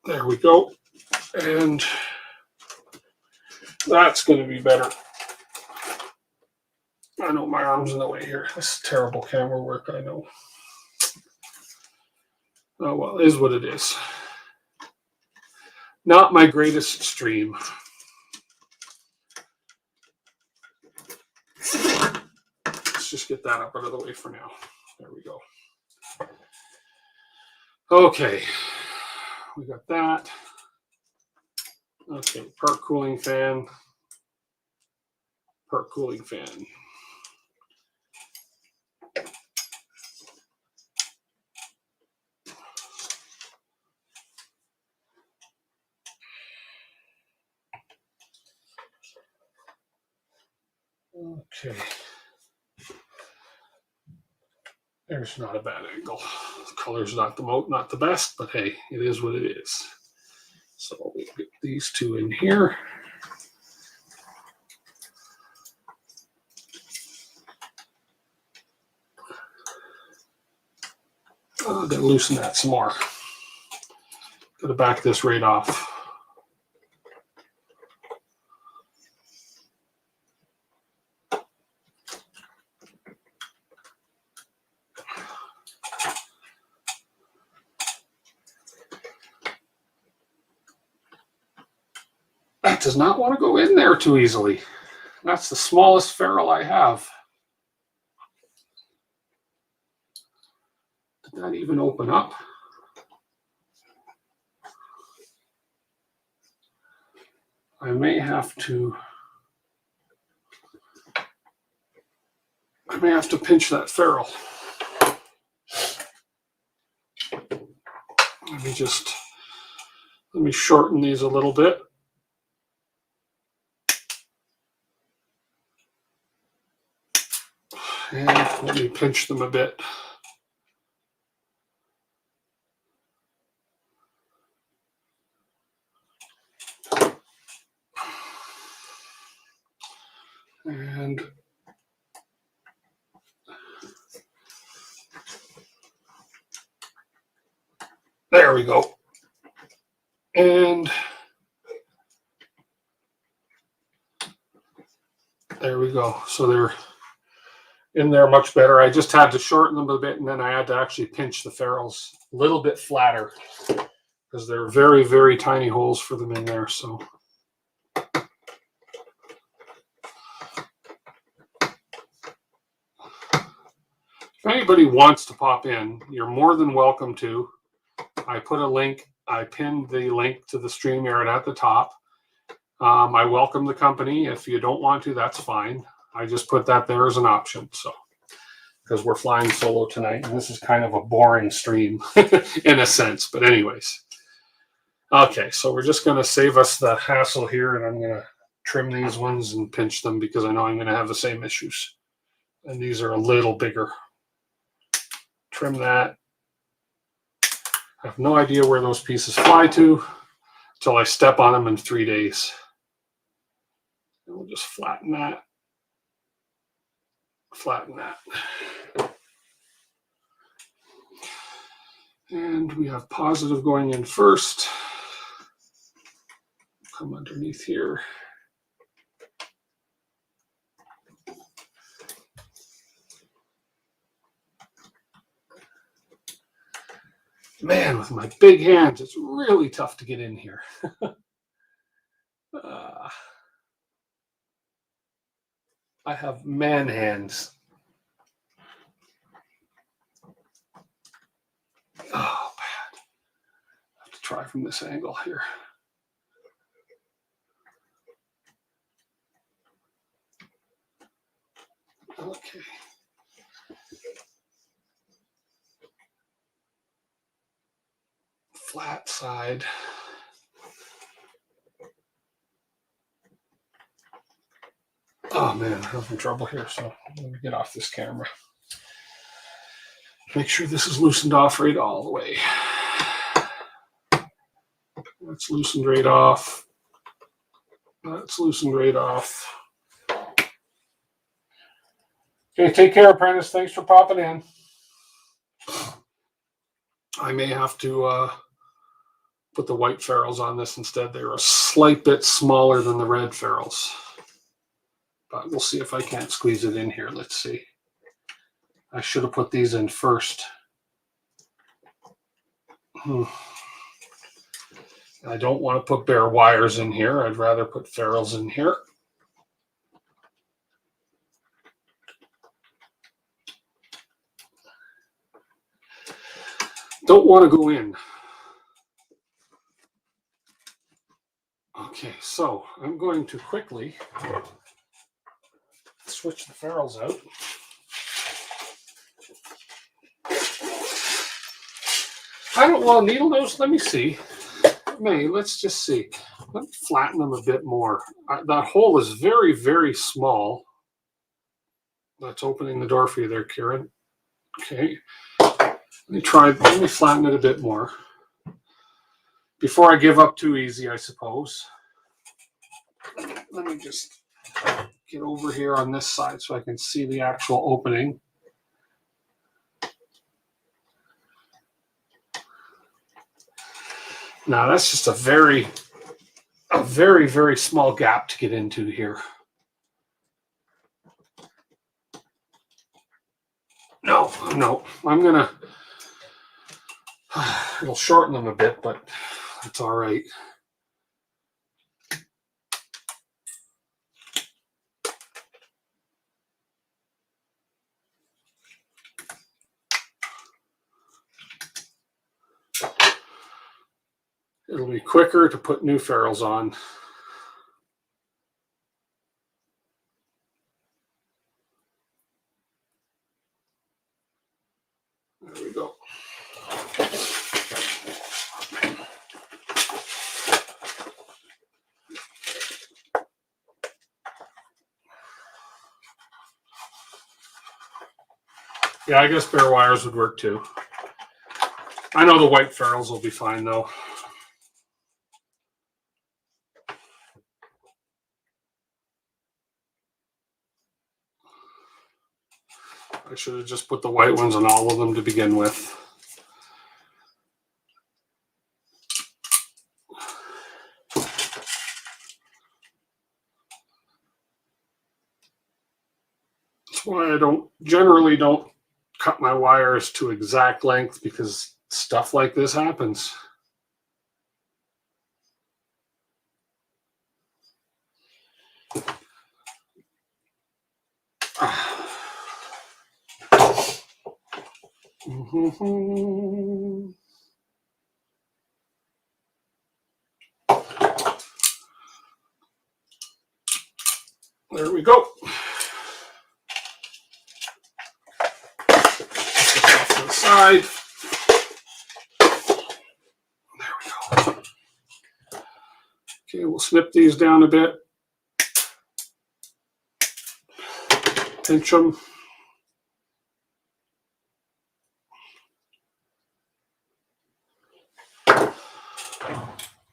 There we go. And that's going to be better. I know my arm's in the way here. This is terrible camera work, I know. Oh, well, it is what it is. Not my greatest stream. Let's just get that up out of the way for now. There we go. Okay. We got that. Okay, part cooling fan. Part cooling fan. Okay. There's not a bad angle. The color's not the best, but hey, it is what it is. So we'll get these two in here. Oh, gotta loosen that some more. Gotta back this right off. That does not want to go in there too easily. That's the smallest ferrule I have. Did that even open up? I may have to pinch that ferrule. Let me shorten these a little bit. And let me pinch them a bit. And there we go. And there we go. So they're in there much better. I just had to shorten them a bit, and then I had to actually pinch the ferrules a little bit flatter because they're very, very tiny holes for them in there. So if anybody wants to pop in, you're more than welcome to. I put a link. I pinned the link to the StreamYard at the top. I welcome the company. If you don't want to, that's fine. I just put that there as an option. So, because we're flying solo tonight, and this is kind of a boring stream in a sense. But anyways, okay. So we're just going to save us the hassle here, and I'm going to trim these ones and pinch them because I know I'm going to have the same issues. And these are a little bigger. Trim that. I have no idea where those pieces fly to until I step on them in 3 days. And we'll just flatten that. Flatten that. And we have positive going in first. Come underneath here. Man, with my big hands, it's really tough to get in here. I have man hands. Oh, bad. I have to try from this angle here. Okay. Flat side. Oh man, I'm having trouble here, so let me get off this camera. Make sure this is loosened off right all the way. That's loosened right off. That's loosened right off. Okay, take care, apprentice. Thanks for popping in. I may have to put the white ferrules on this instead. They're a slight bit smaller than the red ferrules. But we'll see if I can't squeeze it in here. Let's see. I should have put these in first. I don't want to put bare wires in here. I'd rather put ferrules in here. Don't want to go in. Okay, so I'm going to quickly switch the ferrules out. I don't want needle nose. Let me see. Let's just see. Let me flatten them a bit more. That hole is very, very small. That's opening the door for you there, Kieran. Okay. Let me flatten it a bit more. Before I give up too easy, I suppose. Let me just get over here on this side so I can see the actual opening. Now that's just a very, very small gap to get into here. No, I'm gonna, it'll shorten them a bit, but it's all right. It'll be quicker to put new ferrules on. There we go. Yeah, I guess bare wires would work too. I know the white ferrules will be fine though. I should have just put the white ones on all of them to begin with. That's why I generally don't cut my wires to exact length, because stuff like this happens. There we go. Off to the side. There we go. Okay, we'll snip these down a bit. Pinch them.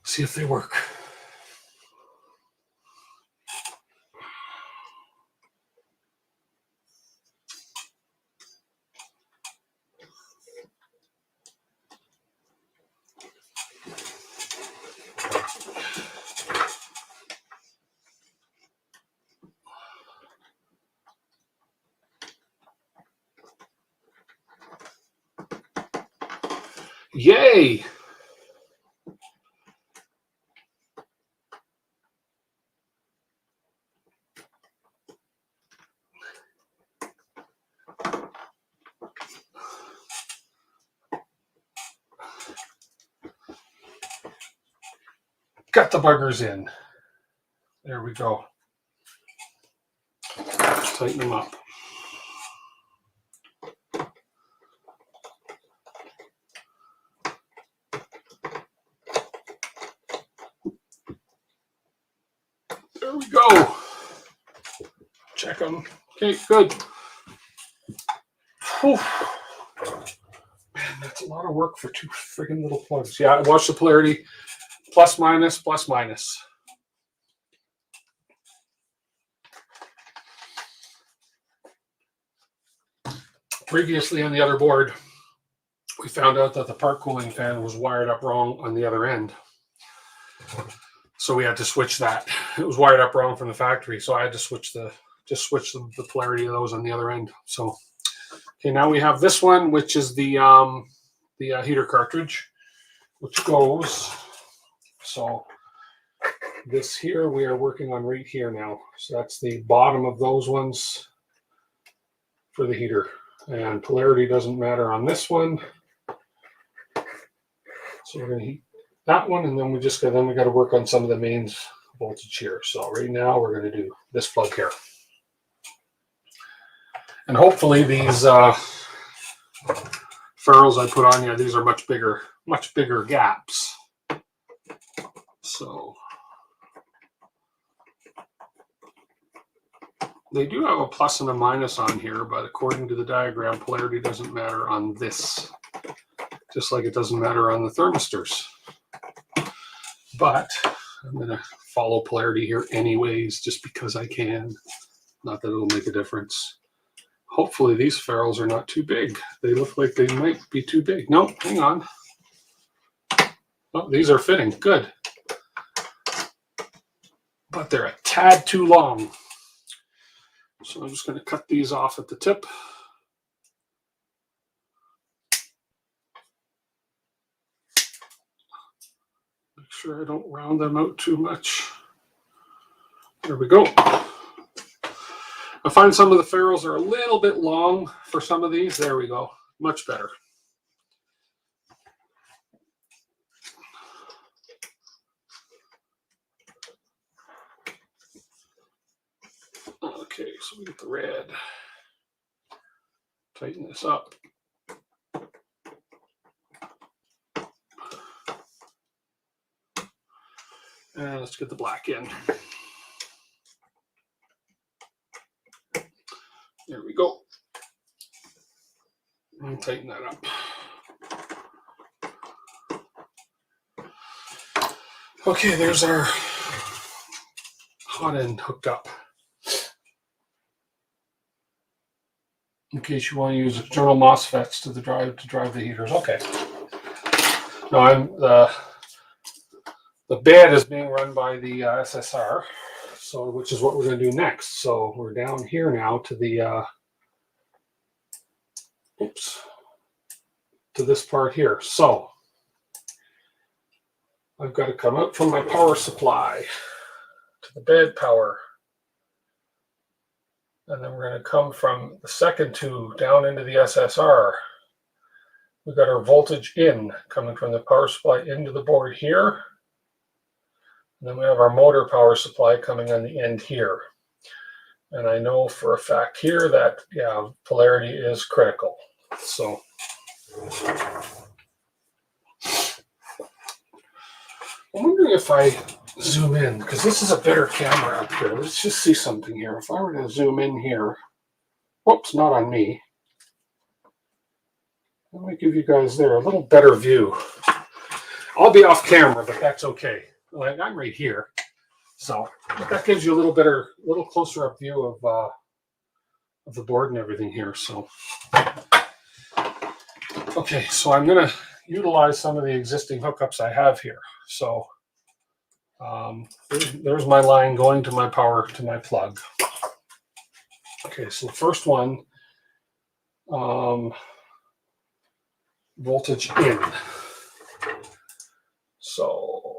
See if they work. Yay! Got the buggers in. There we go. Tighten them up. There we go. Check them. Okay, good. Whew. Man, that's a lot of work for 2 friggin' little plugs. Yeah, watch the polarity. Plus, minus, plus, minus. Previously on the other board, we found out that the part cooling fan was wired up wrong on the other end. So we had to switch that. It was wired up wrong from the factory, so I had to switch the polarity of those on the other end. So, okay, now we have this one, which is the heater cartridge, which goes. So this here we are working on right here now. So that's the bottom of those ones for the heater, and polarity doesn't matter on this one. So we're going to heat that one, and then we got to work on some of the mains voltage here. So right now we're going to do this plug here, and hopefully these ferrules I put on here, these are much bigger gaps. So they do have a plus and a minus on here, but according to the diagram, polarity doesn't matter on this, just like it doesn't matter on the thermistors. But I'm going to follow polarity here anyways, just because I can. Not that it'll make a difference. Hopefully these ferrules are not too big. They look like they might be too big. No, hang on. Oh, these are fitting. Good. But they're a tad too long. So I'm just going to cut these off at the tip. Make sure I don't round them out too much. There we go. I find some of the ferrules are a little bit long for some of these. There we go. Much better. Okay, so we get the red. Tighten this up. And let's get the black in. There we go. And tighten that up. Okay, there's our hot end hooked up. in case you want to use external MOSFETs to drive the heaters. Okay. No, the bed is being run by the SSR, so which is what we're going to do next. So we're down here now to the to this part here. So I've got to come out from my power supply to the bed power. And then we're going to come from the second tube down into the SSR. We've got our voltage in coming from the power supply into the board here. And then we have our motor power supply coming on the end here. And I know for a fact here that, yeah, polarity is critical. So I'm wondering if I zoom in, because this is a better camera up here. Let's just see something here. If I were to zoom in here, whoops, not on me. Let me give you guys there a little better view. I'll be off camera, but that's okay. Like, I'm right here. So that gives you a little closer up view of the board and everything here. So, okay, so I'm going to utilize some of the existing hookups I have here. So there's my line going to my power, to my plug. Okay, so the first one, voltage in. So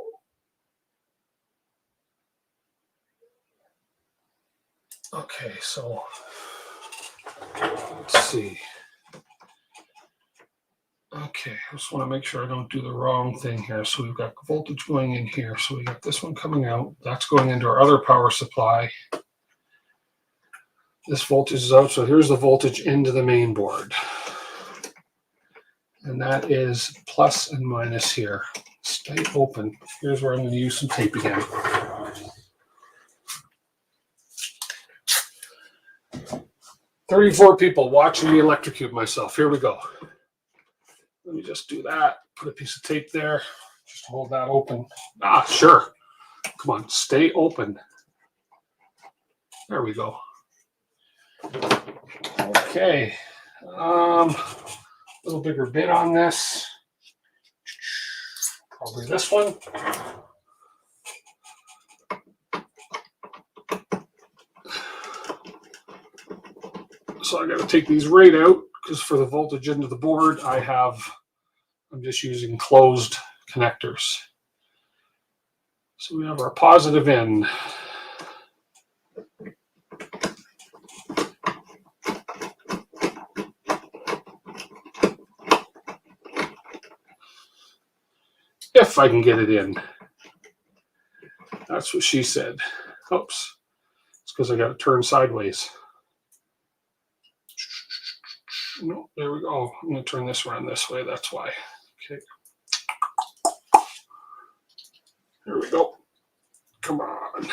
okay, so let's see. Okay, I just want to make sure I don't do the wrong thing here. So we've got voltage going in here. So we got this one coming out. That's going into our other power supply. This voltage is out. So here's the voltage into the main board. And that is plus and minus here. Stay open. Here's where I'm going to use some tape again. "34 people watching me electrocute myself." Here we go. Let me just do that. Put a piece of tape there. Just hold that open. Ah, sure. Come on, stay open. There we go. Okay. A little bigger bit on this. Probably this one. So I got to take these right out, because for the voltage into the board, I'm just using closed connectors. So we have our positive in. If I can get it in. That's what she said. Oops. It's because I got to turn sideways. No, there we go. I'm going to turn this around this way. That's why. Okay. There we go. Come on.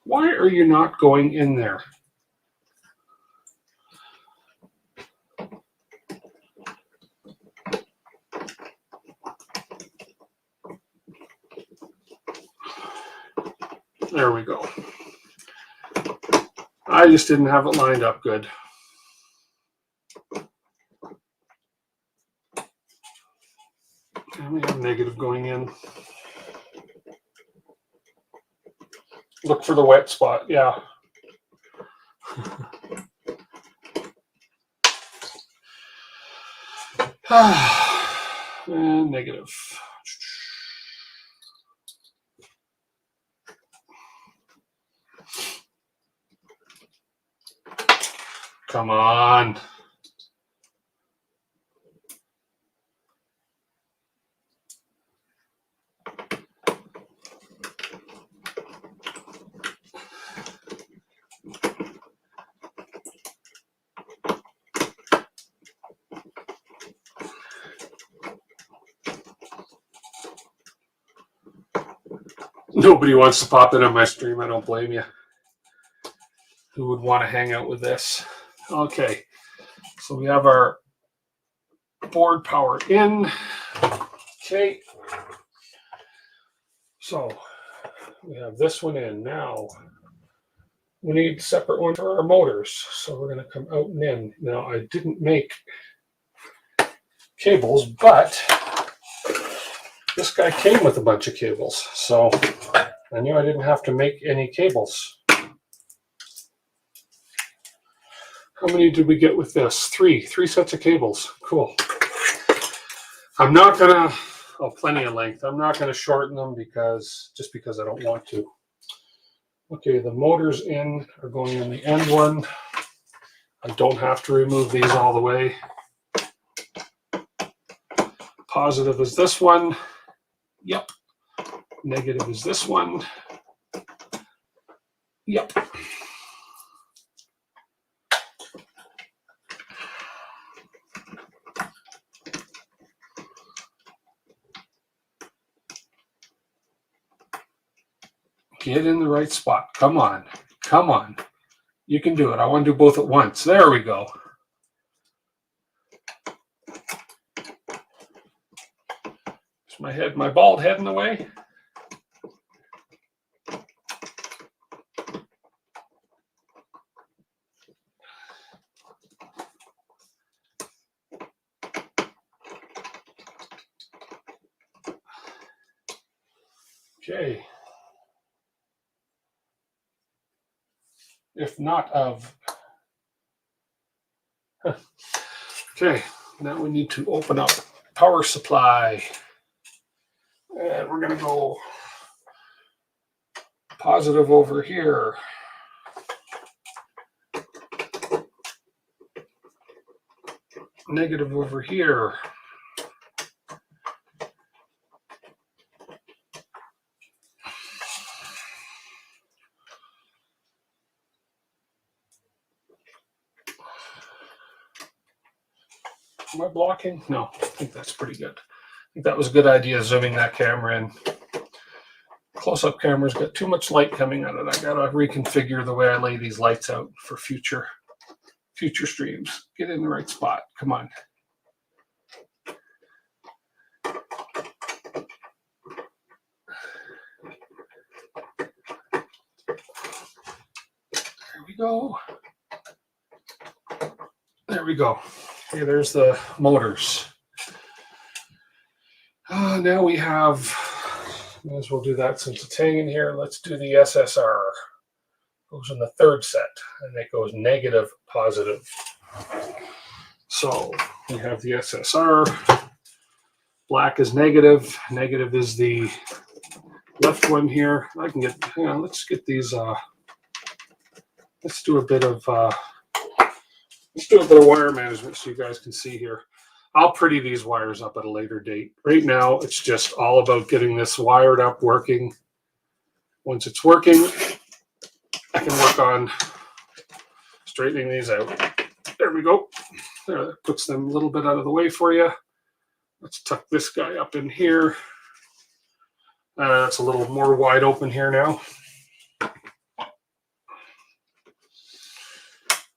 Why are you not going in there? There we go. I just didn't have it lined up good. And we have negative going in. Look for the wet spot, yeah. And negative. Come on. Nobody wants to pop in on my stream. I don't blame you. Who would want to hang out with this? Okay, so we have our board power in. Okay. So we have this one in. Now we need a separate one for our motors. So we're going to come out and in. Now I didn't make cables, but this guy came with a bunch of cables. So I knew I didn't have to make any cables. How many did we get with this? Three sets of cables. Cool. I'm not gonna, oh, plenty of length. I'm not gonna shorten them just because I don't want to. Okay, the motors in are going in the end one. I don't have to remove these all the way. Positive is this one. Yep. Negative is this one. Yep. Get in the right spot. Come on. Come on. You can do it. I want to do both at once. There we go. Is my bald head in the way? Okay. If not of. Okay, now we need to open up power supply. And we're going to go positive over here. Negative over here. Am I blocking? No, I think that's pretty good. I think that was a good idea, zooming that camera in. Close-up camera's got too much light coming at it. I gotta reconfigure the way I lay these lights out for future streams. Get in the right spot. Come on. There we go. There we go. Okay, there's the motors. Now we have, may as well do that since it's hanging here. Let's do the SSR. Goes in the third set, and it goes negative, positive. So we have the SSR. Black is negative. Negative is the left one here. I can get, let's get these, let's do a bit of wire management so you guys can see here. I'll pretty these wires up at a later date. Right now, it's just all about getting this wired up, working. Once it's working, I can work on straightening these out. There we go. There, that puts them a little bit out of the way for you. Let's tuck this guy up in here. It's a little more wide open here now.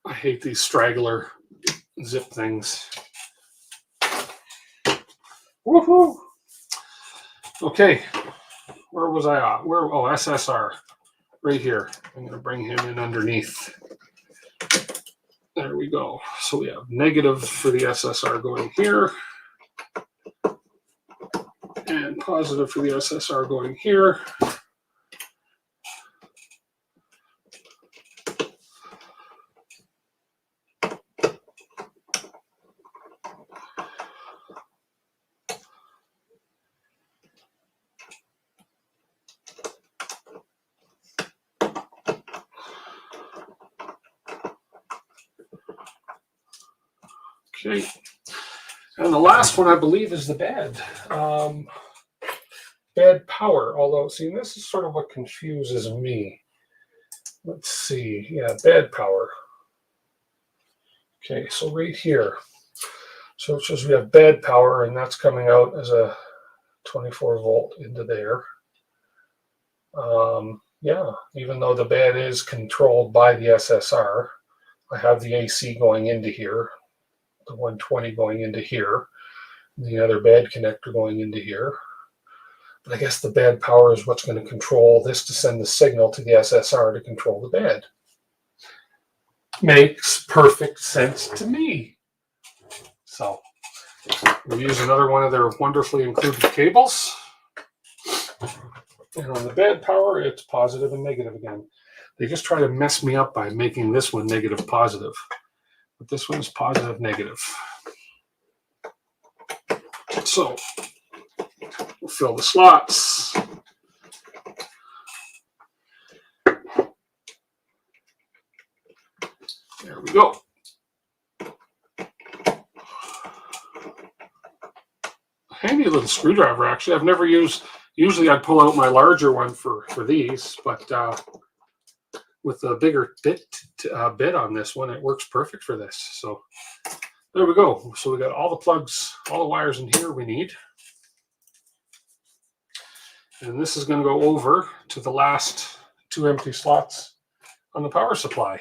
I hate these straggler zip things. Woohoo! Okay, where was I at? Oh, SSR, right here. I'm going to bring him in underneath. There we go. So we have negative for the SSR going here, and positive for the SSR going here. Okay, and the last one I believe is the bed. Bed power, although, see, this is sort of what confuses me. Let's see, yeah, bed power. Okay, so right here. So it shows we have bed power, and that's coming out as a 24 volt into there. Yeah, even though the bed is controlled by the SSR, I have the AC going into here, the 120 going into here. The other bad connector going into here. But I guess the bad power is what's going to control this to send the signal to the SSR to control the bed. Makes perfect sense to me. So we'll use another one of their wonderfully included cables. And on the bad power, it's positive and negative again. They just try to mess me up by making this one negative positive. But this one is positive negative. So we'll fill the slots. There we go. Handy little screwdriver, actually. I've never used, usually I'd pull out my larger one for these, but with the bigger bit on this one, it works perfect for this. So there we go. So we got all the plugs, all the wires in here we need. And this is going to go over to the last 2 empty slots on the power supply.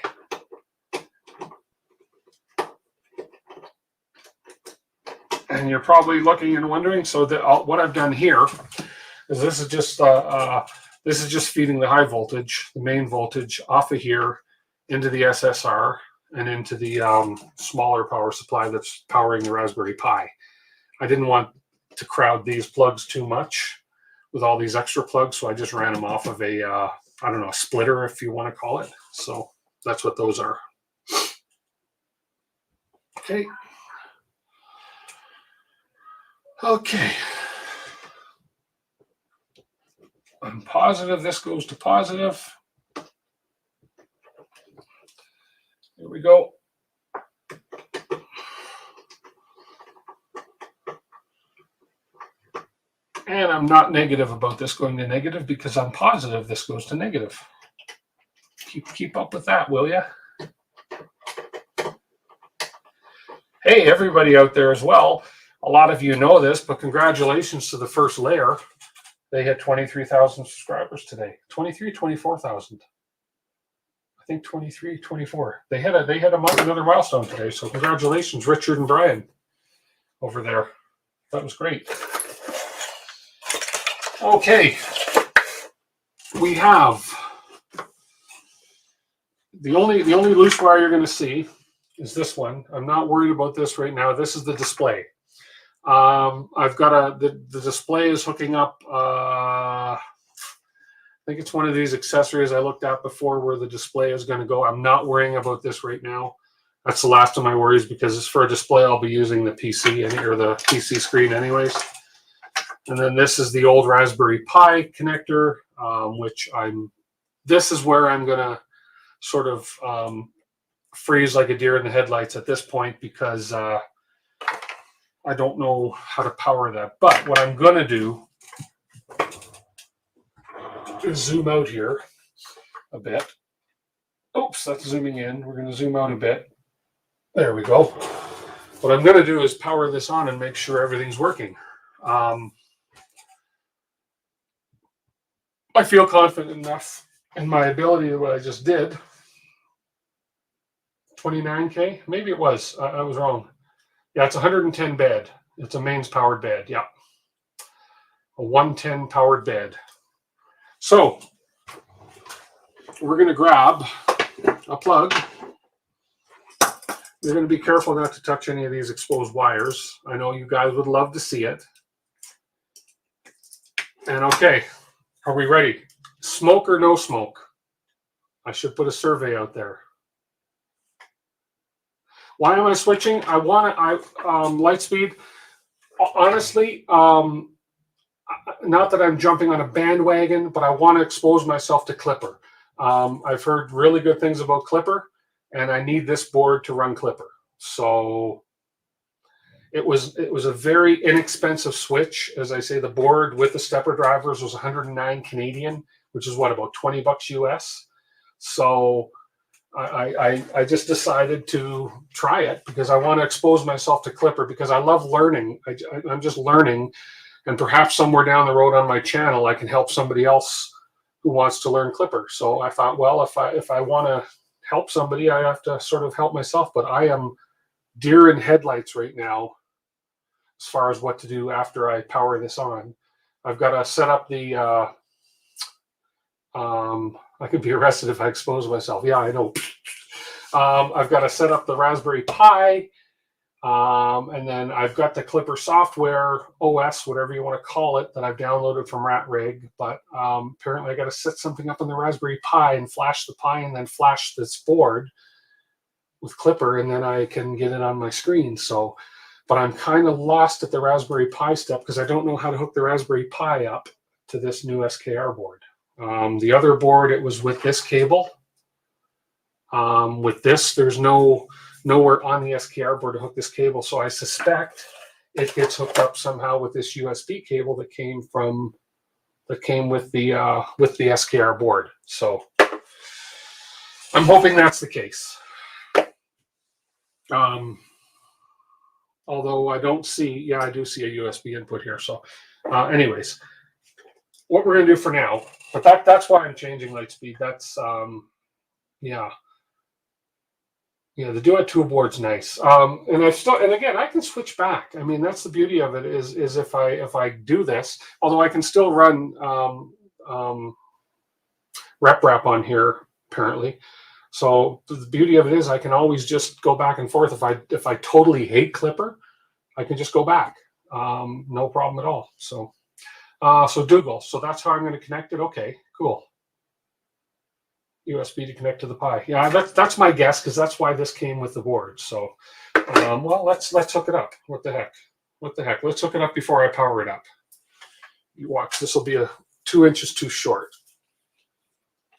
And you're probably looking and wondering, so that what I've done here is this is just feeding the high voltage, the main voltage, off of here into the SSR and into the smaller power supply that's powering the Raspberry Pi. I didn't want to crowd these plugs too much with all these extra plugs, so I just ran them off of a, I don't know, a splitter, if you want to call it. So that's what those are. Okay. Okay. I'm positive this goes to positive. Here we go. And I'm not negative about this going to negative because I'm positive this goes to negative. Keep up with that, will ya? Hey, everybody out there as well. A lot of you know this, but congratulations to the first layer. They had 23,000 subscribers today. 23, 24,000. I think 23, 24. They had another milestone today. So congratulations, Richard and Brian over there. That was great. Okay. We have the only loose wire you're going to see is this one. I'm not worried about this right now. This is the display. I've got the display is hooking up. I think it's one of these accessories I looked at before where the display is going to go. I'm not worrying about this right now. That's the last of my worries because it's for a display. I'll be using the PC or the PC screen anyways. And then this is the old Raspberry Pi connector, this is where I'm going to sort of freeze like a deer in the headlights at this point because I don't know how to power that. But what I'm going to do is zoom out here a bit. Oops, that's zooming in. We're going to zoom out a bit. There we go. What I'm going to do is power this on and make sure everything's working. I feel confident enough in my ability of what I just did. 29K? Maybe it was. I was wrong. Yeah, it's 110 bed. It's a mains powered bed. Yeah. A 110 powered bed. So we're going to grab a plug. You're going to be careful not to touch any of these exposed wires. I know you guys would love to see it. And okay, are we ready? Smoke or no smoke? I should put a survey out there. Why am I switching? I want to, Lightspeed, honestly, not that I'm jumping on a bandwagon, but I want to expose myself to Klipper. I've heard really good things about Klipper, and I need this board to run Klipper. So it was a very inexpensive switch. As I say, the board with the stepper drivers was 109 Canadian, which is what, about 20 bucks US. So I just decided to try it because I want to expose myself to Klipper because I love learning. I'm just learning, and perhaps somewhere down the road on my channel I can help somebody else who wants to learn Klipper. So I thought, well, if I want to help somebody, I have to sort of help myself. But I am deer in headlights right now. as far as what to do after I power this on. I've got to set up the, I could be arrested if I expose myself. Yeah, I know. I've got to set up the Raspberry Pi, and then I've got the Klipper software, OS, whatever you want to call it, that I've downloaded from RatRig. But apparently I got to set something up on the Raspberry Pi and flash the Pi and then flash this board with Klipper, and then I can get it on my screen. So, but I'm kind of lost at the Raspberry Pi step because I don't know how to hook the Raspberry Pi up to this new SKR board. The other board, it was with this cable. With this, there's nowhere on the SKR board to hook this cable, so I suspect it gets hooked up somehow with this USB cable that came with the SKR board. So I'm hoping that's the case. Although I don't see, yeah, I do see a USB input here. So, anyways, what we're gonna do for now, but that's why I'm changing Lightspeed. That's yeah. Yeah, the DWIT tool board's nice. And again, I can switch back. I mean, that's the beauty of it is if I do this, although I can still run RepRap on here apparently. So the beauty of it is I can always just go back and forth. If I totally hate Klipper, I can just go back. No problem at all. So so Dougal. So that's how I'm going to connect it. Okay, cool. USB to connect to the Pi. Yeah, that's my guess because that's why this came with the board. So, well, let's hook it up. What the heck? What the heck? Let's hook it up before I power it up. You watch. This will be 2 inches too short.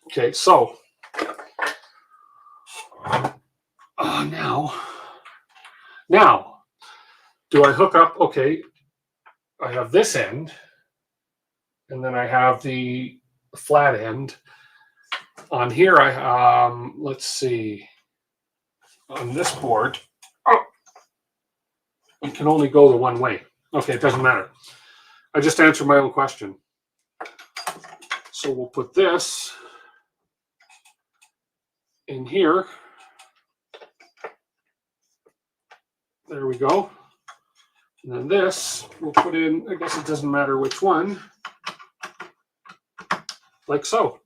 Okay, so now, do I hook up? Okay, I have this end, and then I have the flat end. On here, let's see, on this board, it can only go the one way. Okay, it doesn't matter. I just answered my own question. So we'll put this in here. There we go. And then this, we'll put in, I guess it doesn't matter which one, like so.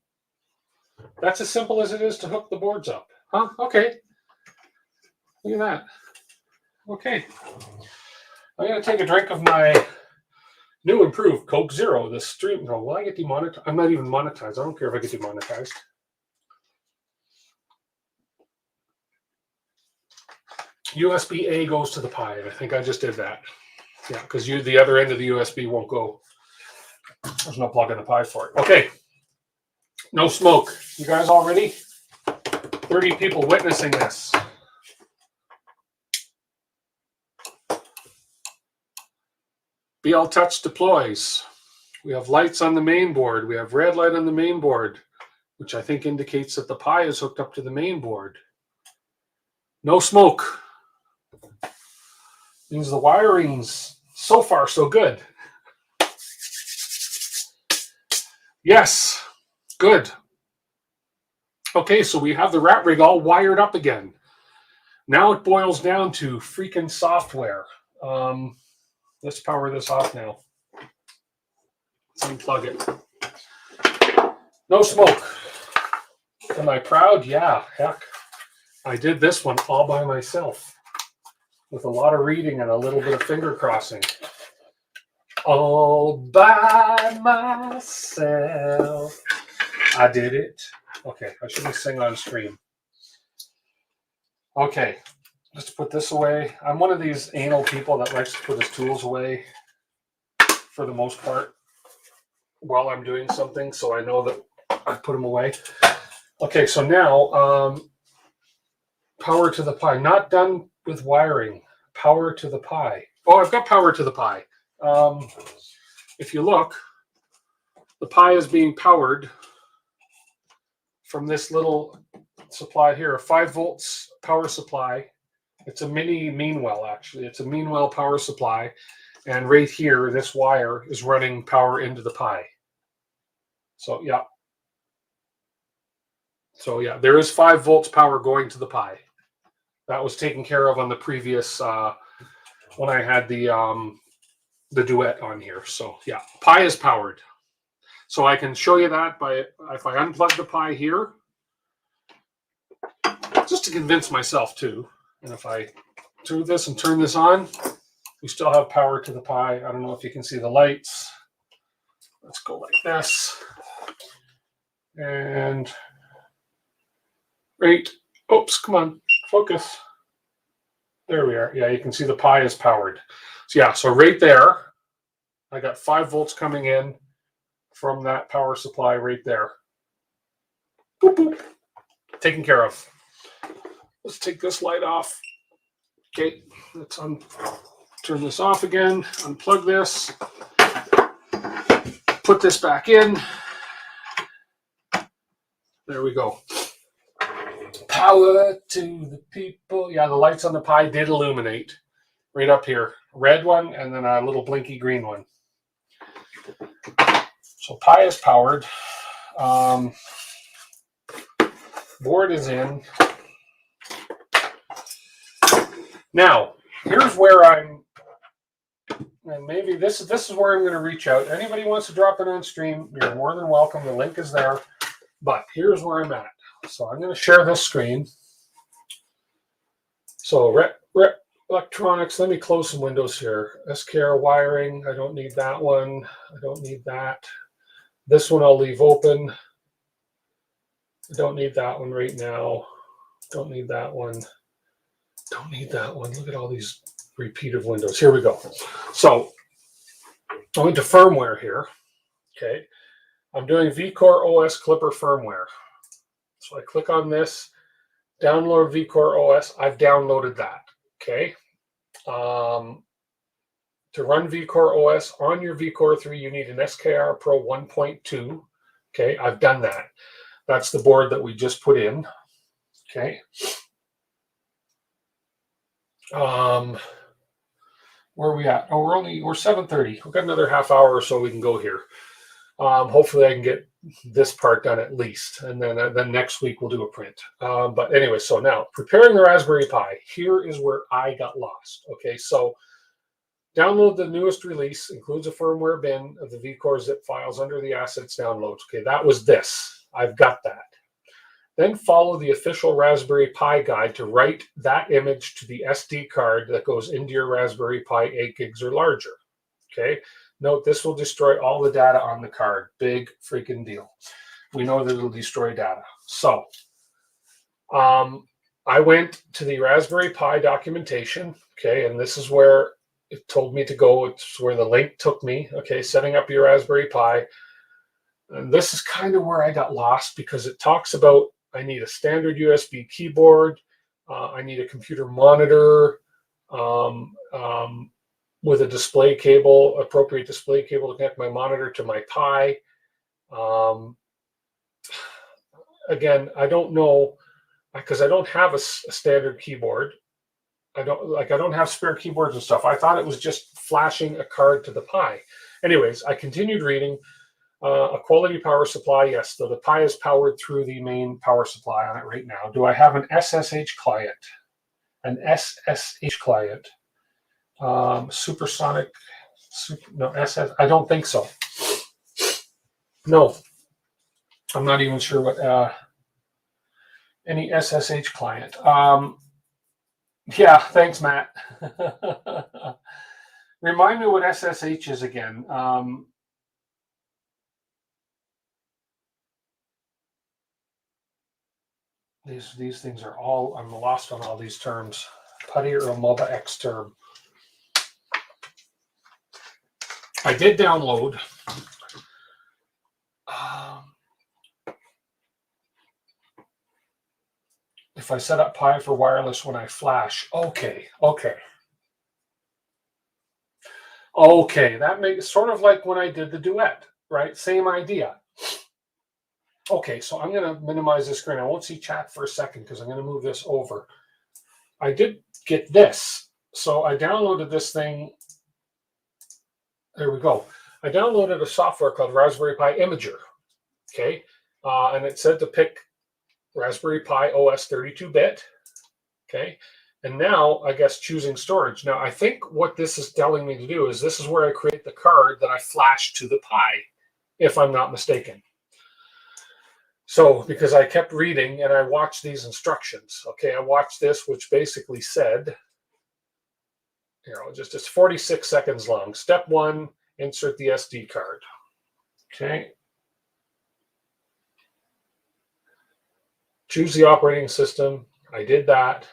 That's as simple as it is to hook the boards up. Huh? Okay. Look at that. Okay. I'm going to take a drink of my new improved Coke Zero. This stream. Oh, will I get demonetized? I'm not even monetized. I don't care if I get demonetized. USB-A goes to the Pi. I think I just did that. Yeah, because the other end of the USB won't go. There's no plug in the Pi for it. Okay. No smoke. You guys all ready? 30 people witnessing this. BL Touch deploys. We have lights on the main board. We have red light on the main board, which I think indicates that the Pi is hooked up to the main board. No smoke. Means the wiring's so far so good. Yes. Good. Okay, so we have the RatRig all wired up again. Now it boils down to freaking software. Let's power this off now. Let's unplug it. No smoke. Am I proud? Yeah, heck. I did this one all by myself with a lot of reading and a little bit of finger crossing. All by myself. I did it. Okay, I shouldn't sing on stream. Okay, let's put this away. I'm one of these anal people that likes to put his tools away for the most part while I'm doing something, so I know that I put them away. Okay, so now power to the Pi. Not done with wiring. Power to the Pi. Oh, I've got power to the Pi. If you look, the Pi is being powered from this little supply here, a 5 volts power supply. It's a mini Meanwell, actually. It's a Meanwell power supply. And right here, this wire is running power into the Pi. So, yeah. So, yeah, there is 5 volts power going to the Pi. That was taken care of on the previous, when I had the the DWIT on here. So yeah, Pi is powered. So I can show you that by if I unplug the Pi here, just to convince myself too. And if I do this and turn this on, we still have power to the Pi. I don't know if you can see the lights. Let's go like this. And right, oops, come on, focus. There we are. Yeah, you can see the Pi is powered. So yeah, so right there, I got 5 volts coming in from that power supply right there. Boop, boop. Taken care of. Let's take this light off. Okay, let's turn this off again, unplug this, put this back in. There we go. Power to the people. Yeah, the lights on the Pi did illuminate right up here. Red one and then a little blinky green one. So Pi is powered. Board is in. Now, here's where I'm, and maybe this is where I'm going to reach out. Anybody wants to drop it on stream, you're more than welcome. The link is there. But here's where I'm at. So I'm going to share this screen. So electronics, let me close some windows here. SKR wiring, I don't need that one. I don't need that. This one I'll leave open. I don't need that one right now. Don't need that one. Don't need that one. Look at all these repeated windows. Here we go. So I went to firmware here. Okay. I'm doing V-Core OS Klipper firmware. So I click on this, download V-Core OS. I've downloaded that. Okay. To run V-Core OS on your V-Core 3, you need an SKR Pro 1.2. Okay. I've done that. That's the board that we just put in. Okay. Where are we at? Oh, we're 7:30. We've got another half hour or so we can go here. Hopefully I can get this part done at least, and then next week we'll do a print. But anyway, so now preparing the Raspberry Pi. Here is where I got lost. Okay, so download the newest release, includes a firmware bin of the V-Core zip files under the assets downloads. Okay, that was this. I've got that. Then follow the official Raspberry Pi guide to write that image to the SD card that goes into your Raspberry Pi 8 gigs or larger. Okay. Note, this will destroy all the data on the card. Big freaking deal. We know that it'll destroy data. So I went to the Raspberry Pi documentation. Okay. And this is where it told me to go. It's where the link took me. Okay. Setting up your Raspberry Pi. And this is kind of where I got lost because it talks about I need a standard USB keyboard. I need a computer monitor with a display cable, appropriate display cable to connect my monitor to my Pi. Again, I don't know because I don't have a standard keyboard. I don't have spare keyboards and stuff. I thought it was just flashing a card to the Pi. Anyways, I continued reading. A quality power supply, yes. So the Pi is powered through the main power supply on it right now. Do I have an SSH client? An SSH client? Supersonic? No, SS. I don't think so. No, I'm not even sure what any SSH client. Yeah, thanks, Matt. Remind me what SSH is again. These things are all, I'm lost on all these terms. PuTTY or a MOBA X term. I did download if I set up Pi for wireless when I flash. Okay. That makes sort of like when I did the DWIT, right? Same idea. Okay, so I'm going to minimize the screen. I won't see chat for a second because I'm going to move this over. I did get this. So I downloaded this thing. There we go. I downloaded a software called Raspberry Pi Imager. Okay, and it said to pick Raspberry Pi OS 32-bit. Okay, And now, I guess, choosing storage. Now, I think what this is telling me to do is this is where I create the card that I flash to the Pi, if I'm not mistaken. So, because I kept reading and I watched these instructions. Okay, I watched this, which basically said, just it's 46 seconds long. Step 1, insert the SD card. Okay. Choose the operating system. I did that.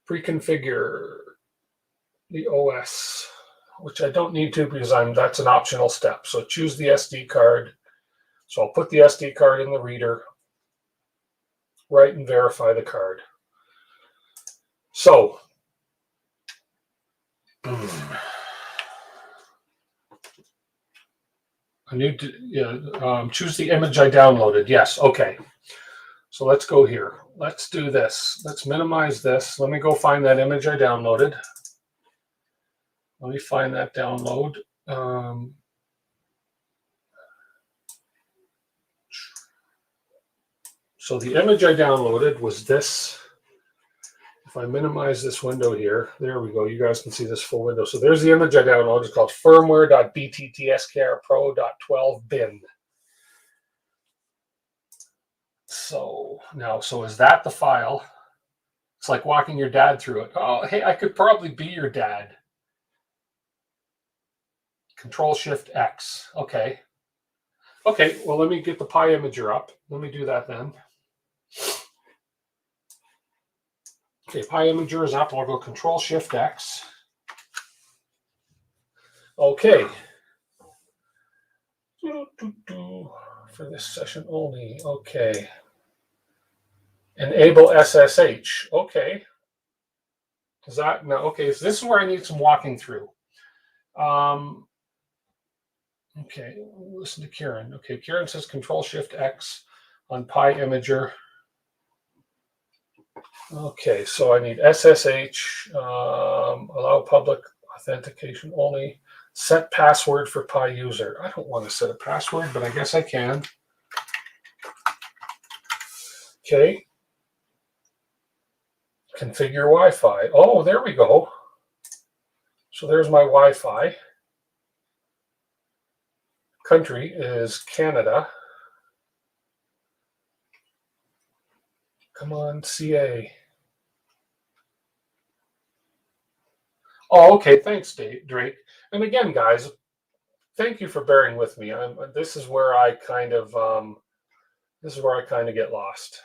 Pre-configure the OS, which I don't need to because that's an optional step. So choose the SD card. So I'll put the SD card in the reader, write and verify the card. So I need to choose the image I downloaded. Yes, okay. So let's go here. Let's do this. Let's minimize this. Let me go find that image I downloaded. Let me find that download. So the image I downloaded was this. If I minimize this window here, there we go. You guys can see this full window. So there's the image I downloaded. It's called firmware.bttskr-pro.12bin. So now, so is that the file? It's like walking your dad through it. Oh, hey, I could probably be your dad. Control-Shift-X. Okay. Okay, well, let me get the Pi imager up. Let me do that then. Okay, Pi imager is up. I'll go Control-Shift-X. Okay. For this session only. Okay. Enable SSH. Okay. Is that no? Okay, so this is where I need some walking through. Okay, listen to Kieran. Okay, Kieran says Control-Shift-X on Pi imager. Okay, so I need SSH, allow public authentication only, set password for Pi user. I don't want to set a password, but I guess I can. Okay. Configure Wi-Fi. Oh, there we go. So there's my Wi-Fi. Country is Canada. Come on, CA. Oh, okay. Thanks, Drake. And again, guys, thank you for bearing with me. This is where I kind of get lost.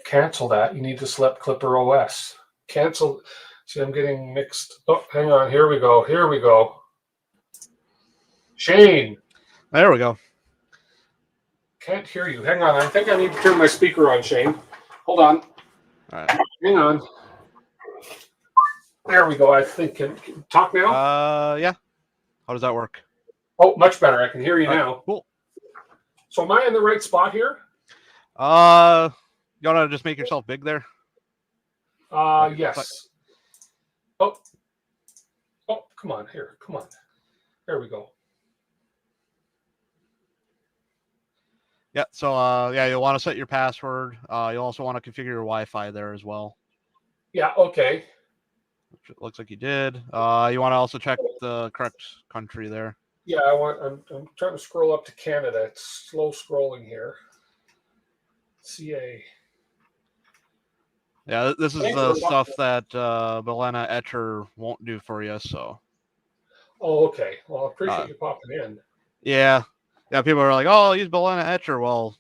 Cancel that. You need to select Klipper OS. Cancel. See, I'm getting mixed. Oh, hang on. Here we go. Here we go. Shane. There we go. Can't hear you. Hang on. I think I need to turn my speaker on, Shane. Hold on. All right. Hang on. There we go. I think. Can talk now? Yeah. How does that work? Oh, much better. I can hear you now. Cool. So am I in the right spot here? You want to just make yourself big there? Yes. Oh, come on here. Come on. There we go. Yeah. So, yeah, you'll want to set your password. You'll also want to configure your Wi-Fi there as well. Yeah. Okay. Which it looks like you did. You want to also check the correct country there. Yeah, I'm trying to scroll up to Canada. It's slow scrolling here. CA. Yeah, this is the stuff that Milena Etcher won't do for you. So. Oh, okay. Well, I appreciate you popping in. Yeah. Yeah, people are like, "Oh, use Milena Etcher." Well,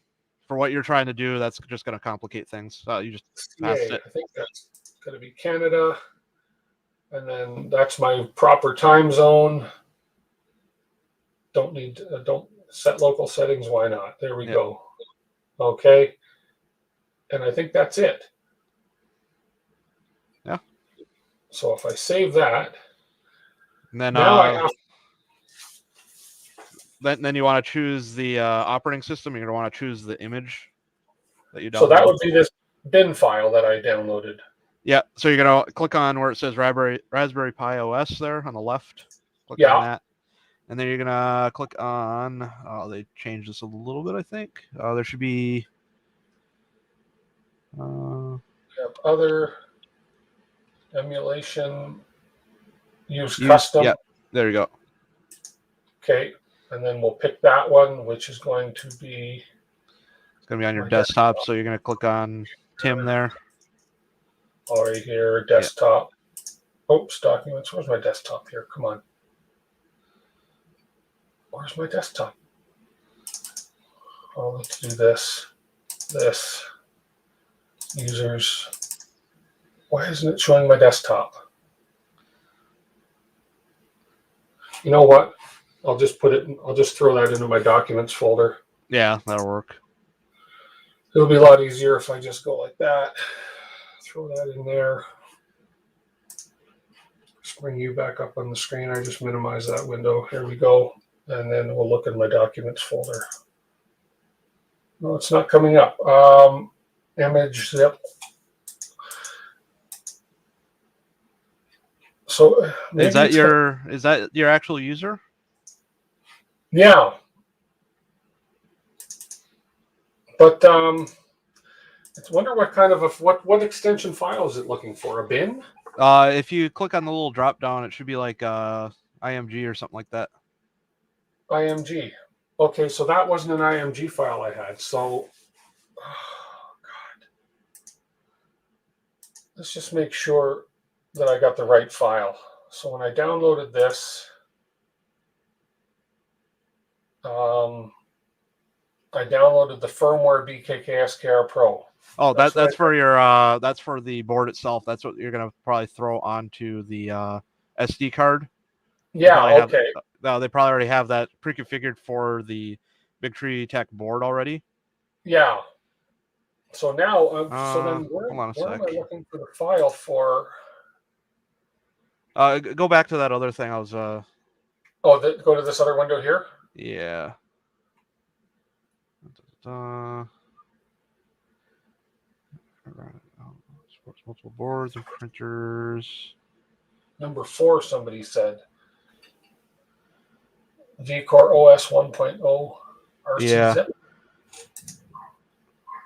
for what you're trying to do, that's just going to complicate things. You just passed it. I think that's going to be Canada, and then that's my proper time zone. Don't set local settings. Why not? There we go. Okay, and I think that's it. Yeah. So if I save that, and then now I have. Then you want to choose the operating system. You're going to want to choose the image that you downloaded. So that would be this bin file that I downloaded. Yeah. So you're going to click on where it says Raspberry Pi OS there on the left. Click on that. And then you're gonna click on. Oh, they changed this a little bit, I think. There should be. We have other emulation. Use Use. custom. Yeah. There you go. Okay, and then we'll pick that one, which is going to be. It's gonna be on your desktop, so you're gonna click on Tim there. All right here, desktop. Yeah. Oops, documents. Where's my desktop here? Come on. Where's my desktop? I'll need to do this. Users. Why isn't it showing my desktop? You know what? I'll just throw that into my documents folder. Yeah, that'll work. It'll be a lot easier if I just go like that. Throw that in there. Just bring you back up on the screen. I just minimize that window. Here we go. And then we'll look in my documents folder. No, it's not coming up. Image zip. So is that your actual user? Yeah. But I wonder what kind of what extension file is it looking for? A bin? If you click on the little drop down, it should be like IMG or something like that. IMG. Okay, so that wasn't an IMG file I had. So, oh God. Let's just make sure that I got the right file. So when I downloaded this, I downloaded the firmware BKKSKR Pro. Oh, that's for your that's for the board itself. That's what you're gonna probably throw onto the SD card. Yeah. Okay. They probably already have that pre-configured for the Big Tree Tech board already. Yeah. So now, so then where am I looking for the file for? Go back to that other thing. I was. Oh, go to this other window here. Yeah. Multiple boards and printers. Number 4, somebody said. V-Core OS 1.0 RC Yeah. zip.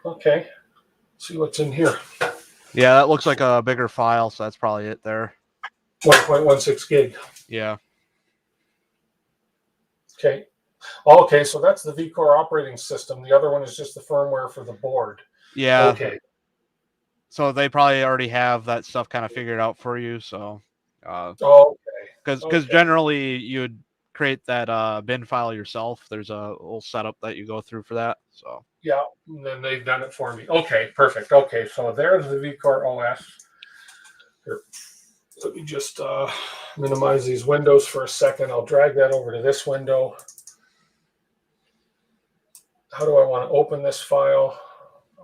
Okay. See what's in here. Yeah, that looks like a bigger file, so that's probably it there. 1.16 gig. Yeah. Okay. Okay, so that's the V-Core operating system. The other one is just the firmware for the board. Yeah. Okay. So they probably already have that stuff kind of figured out for you. So. Okay. Because generally you'd create that bin file yourself. There's a little setup that you go through for that. So. Yeah, and then they've done it for me. Okay, perfect. Okay, so there's the V-Core OS. Here, let me just minimize these windows for a second. I'll drag that over to this window. How do I want to open this file?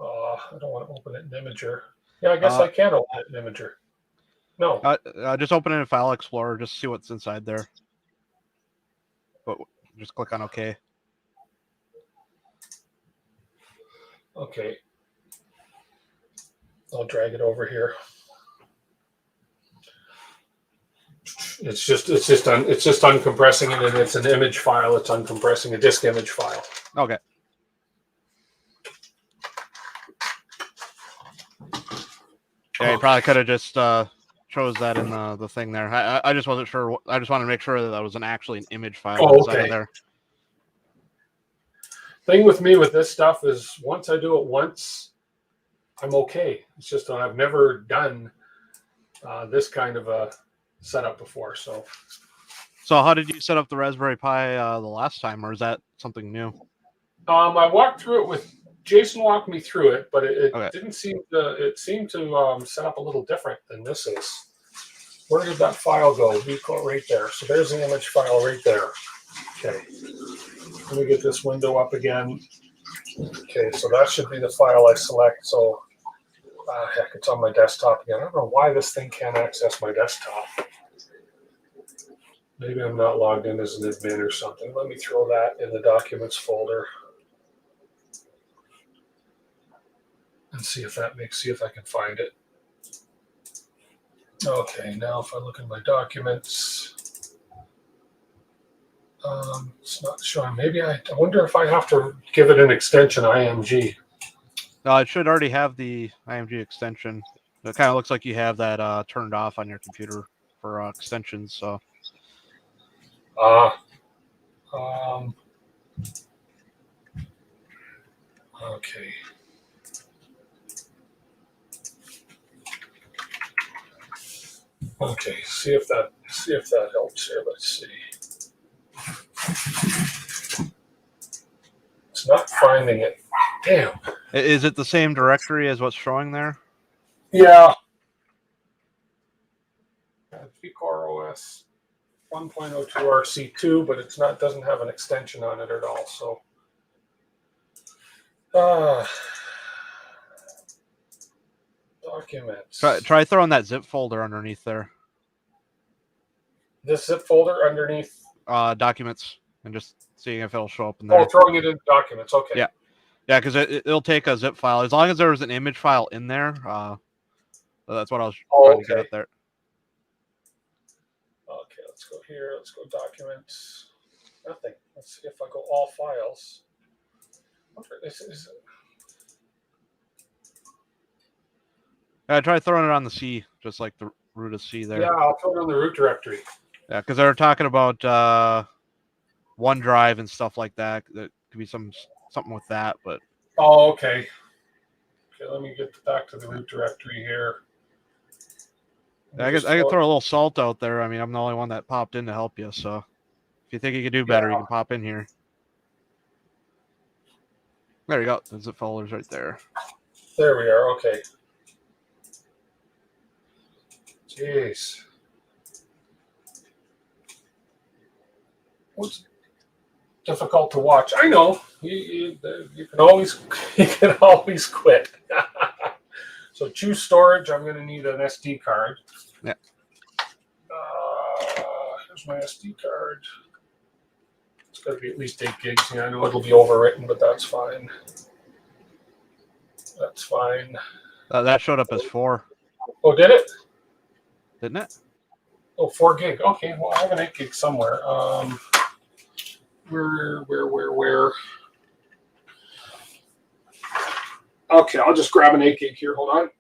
I don't want to open it in Imager. Yeah, I guess I can open it in Imager. No. Just open it in File Explorer. Just see what's inside there. But just click on OK. Okay. I'll drag it over here. It's just uncompressing it, and it's an image file. It's uncompressing a disk image file. Okay. Yeah, you probably could have just chose that in the thing there. I just wasn't sure. I just wanted to make sure that was actually an image file inside of there. Thing with me with this stuff is once I do it once, I'm okay. It's just that I've never done this kind of a setup before. So how did you set up the Raspberry Pi the last time, or is that something new? I walked through it with Jason. Walked me through it, but it didn't seem to. It seemed to set up a little different than this is. Where did that file go? V-Core right there. So there's the image file right there. Okay. Let me get this window up again. Okay, so that should be the file I select. So, heck, it's on my desktop again. I don't know why this thing can't access my desktop. Maybe I'm not logged in as an admin or something. Let me throw that in the documents folder and see if I can find it. Okay, now if I look in my documents, It's not showing. Maybe I wonder if I have to give it an extension IMG. No, it should already have the IMG extension. It kind of looks like you have that turned off on your computer for extensions. So. Okay. Okay. See if that helps here. Let's see. It's not finding it. Damn. Is it the same directory as what's showing there? Yeah. V-Core OS 1.02 RC2, but it's not. Doesn't have an extension on it at all. So. Documents. Try throwing that zip folder underneath there. This zip folder underneath documents, and just seeing if it'll show up in there. Oh, throwing it in documents. Okay. Yeah, because it'll take a zip file as long as there was an image file in there. That's what I was trying to get at there. Okay, let's go here. Let's go documents. Nothing. Let's see if I go all files. This is. Try throwing it on the C, just like the root of C there. Yeah, I'll throw it on the root directory. Yeah, because they're talking about OneDrive and stuff like that. That could be something with that, but. Oh, okay. Okay, let me get back to the root directory here. I guess I could throw a little salt out there. I mean, I'm the only one that popped in to help you, so if you think you could do better, you can pop in here. There you go. The zip folder's right there. There we are. Okay. Jeez. What's difficult to watch? I know. You can always quit. So choose storage. I'm going to need an SD card. Yeah. Here's my SD card. It's got to be at least 8 gigs. Yeah, I know it'll be overwritten, but that's fine. That's fine. That showed up as 4. Oh, did it? Didn't it? Oh, 4 gig. Okay, well, I have an 8 gig somewhere. Where? Okay, I'll just grab an 8 gig here. Hold on.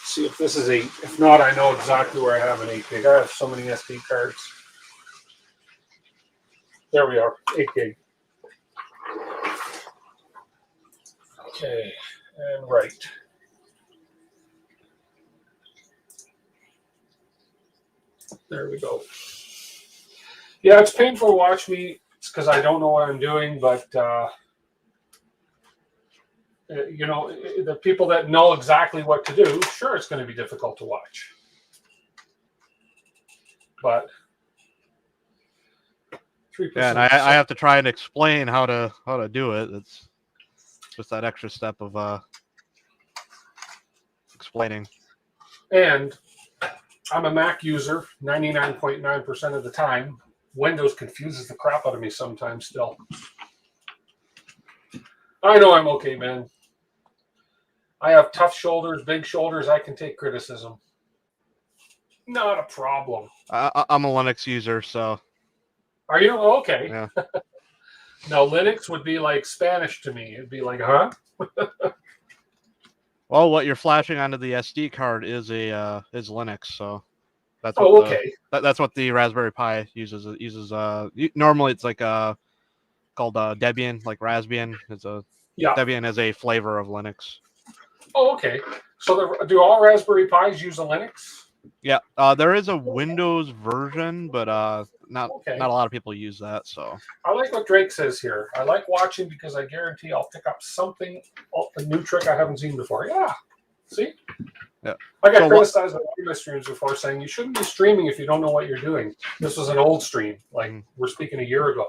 See if this is 8. If not, I know exactly where I have an 8 gig. I have so many SD cards. There we are, 8 gig. Okay, and right. There we go. Yeah, it's painful to watch me. It's because I don't know what I'm doing, but you know, the people that know exactly what to do, sure, it's going to be difficult to watch. But 3%. Yeah, and I have to try and explain how to do it. It's just that extra step of explaining. And I'm a Mac user 99.9% of the time. Windows confuses the crap out of me sometimes still. I know I'm okay, man. I have tough shoulders, big shoulders. I can take criticism. Not a problem. I'm a Linux user, so. Are you? Oh, okay. Yeah. Now, Linux would be like Spanish to me. It'd be like, huh? Well, what you're flashing onto the SD card is Linux, so that's what okay. That's what the Raspberry Pi uses. It uses normally it's like called Debian, like Raspbian. Debian is a flavor of Linux. Oh, okay. So do all Raspberry Pis use a Linux? Yeah, there is a Windows version, but not a lot of people use that. So I like what Drake says here. I like watching because I guarantee I'll pick up something, a new trick I haven't seen before. Yeah, see? Yeah. I got criticized by one of my streams before saying you shouldn't be streaming if you don't know what you're doing. This was an old stream, like we're speaking a year ago.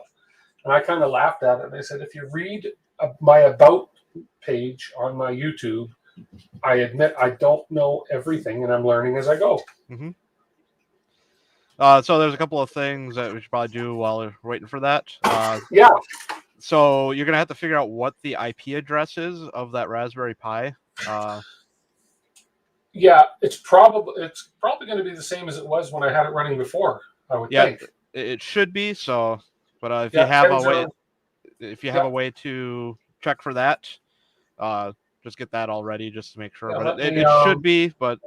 And I kind of laughed at it. And I said, if you read my About page on my YouTube, I admit I don't know everything, and I'm learning as I go. Mm-hmm. So there's a couple of things that we should probably do while we're waiting for that. Yeah. So you're going to have to figure out what the IP address is of that Raspberry Pi. Yeah, it's probably going to be the same as it was when I had it running before, I would think. It should be. So, but if Yeah, you have 10 a way, 0. if you have a way to check for that, just get that all ready just to make sure. Yeah, But it should be, but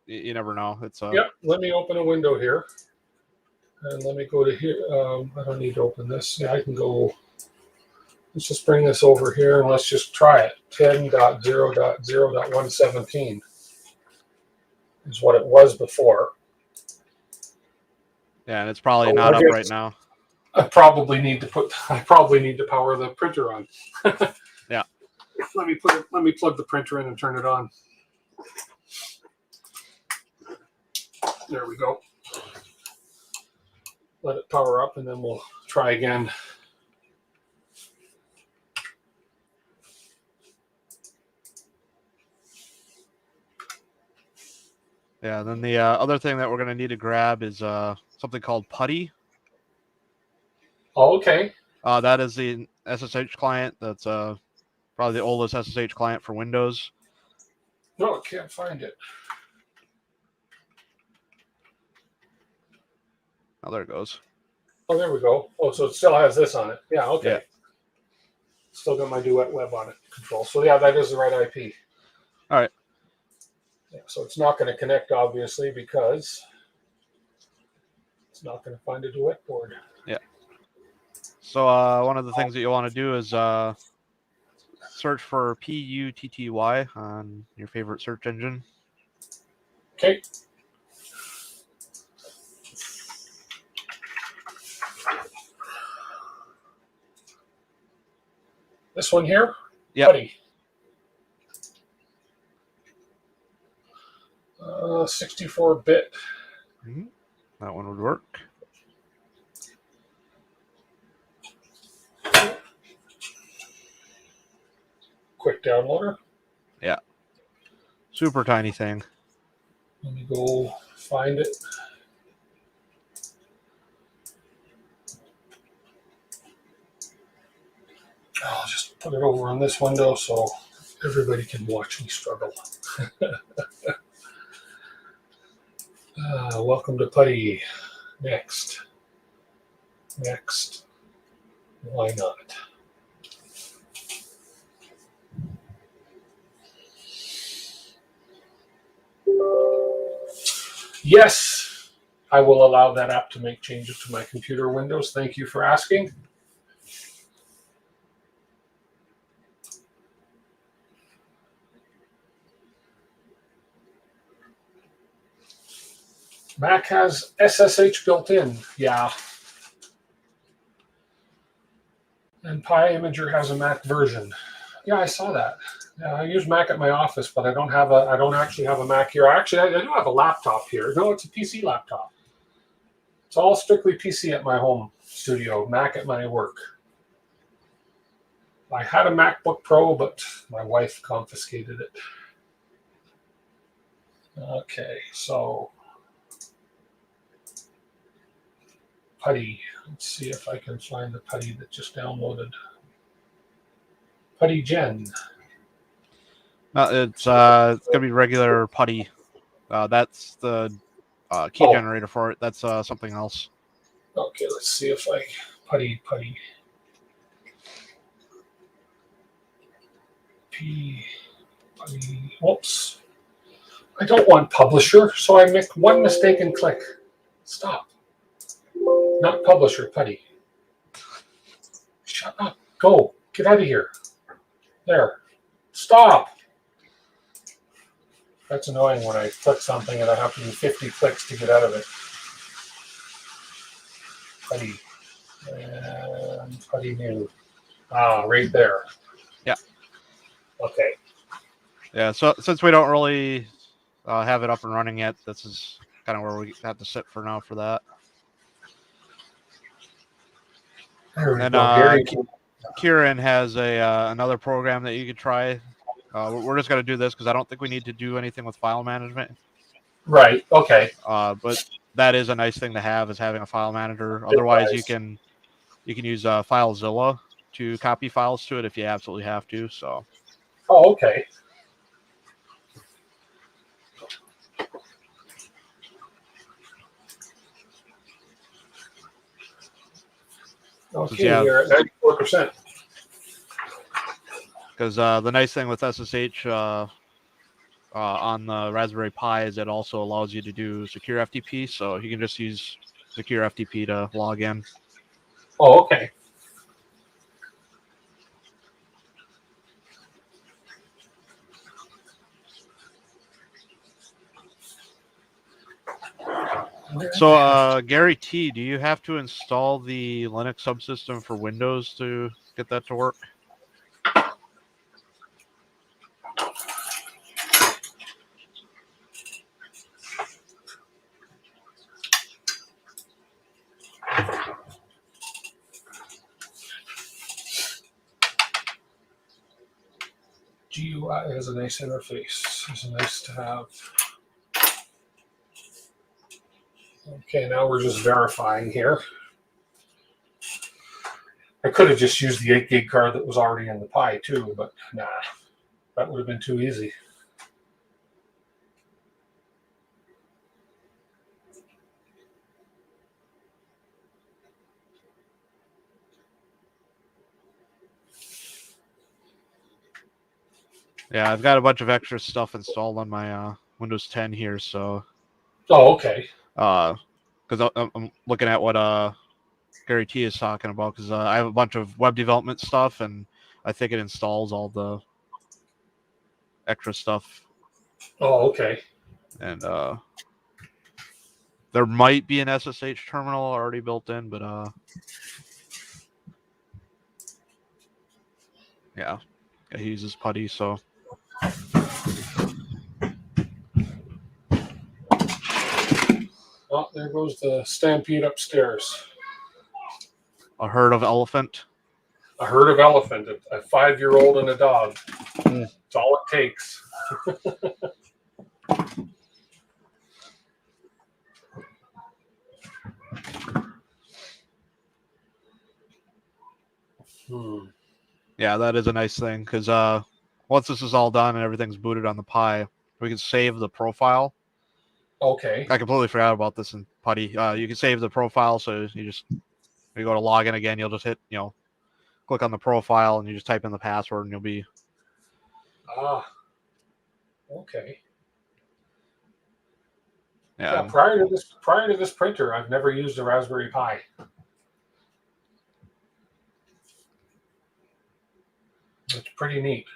you never know. It's Yep. Let me open a window here, and let me go to here. I don't need to open this. Yeah, I can go. Let's just bring this over here and let's just try it. 10.0.0.117 is what it was before. Yeah, and it's probably not up right now. I probably need to power the printer on. Yeah. Let me plug the printer in and turn it on. There we go. Let it power up and then we'll try again. Yeah, then the other thing that we're going to need to grab is something called putty. Oh, okay. That is the SSH client. That's probably the oldest SSH client for Windows. No, I can't find it. Oh, there it goes. Oh, there we go. Oh, so it still has this on it. Yeah, okay. Yeah. Still got my DWIT web on it control. So yeah, that is the right IP. All right. Yeah, so it's not going to connect, obviously, because it's not going to find a DWIT board. Yeah. So one of the things that you'll want to do is search for PUTTY on your favorite search engine. Okay. This one here? Yeah. 64-bit. Mm-hmm. That one would work. Quick downloader. Yeah. Super tiny thing. Let me go find it. I'll just put it over on this window so everybody can watch me struggle. Welcome to Putty. Next. Why not? Yes, I will allow that app to make changes to my computer windows. Thank you for asking. Mac has SSH built in, yeah. And PyImager has a Mac version. Yeah, I saw that. Yeah, I use Mac at my office, but I don't actually have a Mac here. Actually, I do have a laptop here. No, it's a PC laptop. It's all strictly PC at my home studio, Mac at my work. I had a MacBook Pro, but my wife confiscated it. Okay, so Putty. Let's see if I can find the Putty that just downloaded. Putty Gen. It's gonna be regular putty. That's the key generator for it. That's something else. Okay, let's see if I putty. Whoops. I don't want publisher, so I make one mistake and click. Stop. Not publisher, Putty. Shut up. Go. Get out of here. There. Stop. That's annoying when I click something and I have to do 50 clicks to get out of it. Putty. And Putty new. Right there. Yeah. Okay. Yeah, so since we don't really have it up and running yet, this is kind of where we have to sit for now for that. And Kieran has another program that you could try. We're just going to do this because I don't think we need to do anything with file management. Right. Okay. But that is a nice thing to have, is having a file manager. Otherwise, you can use FileZilla to copy files to it if you absolutely have to. So. Oh, okay. Okay, you're at 94%. Because the nice thing with SSH on the Raspberry Pi is it also allows you to do secure FTP, so you can just use secure FTP to log in. Oh, okay. So, Gary T, do you have to install the Linux subsystem for Windows to get that to work? GUI has a nice interface. It's nice to have. Okay, now we're just verifying here. I could have just used the 8 gig card that was already in the Pi too, but nah, that would have been too easy. Yeah, I've got a bunch of extra stuff installed on my Windows 10 here, so. Oh, okay. Because I'm looking at what Gary T is talking about, because I have a bunch of web development stuff, and I think it installs all the extra stuff. Oh, okay. And there might be an SSH terminal already built in, but yeah, he uses PuTTY, so. Oh, there goes the stampede upstairs. A herd of elephant. A herd of elephant, a 5-year-old and a dog. That's all it takes. Yeah, that is a nice thing, because once this is all done and everything's booted on the Pi, we can save the profile. Okay. I completely forgot about this in PuTTY. You can save the profile, so you go to login again, you'll just hit, click on the profile, and you just type in the password, and you'll be. Ah. Okay. Yeah. Prior to this printer, I've never used a Raspberry Pi. It's pretty neat.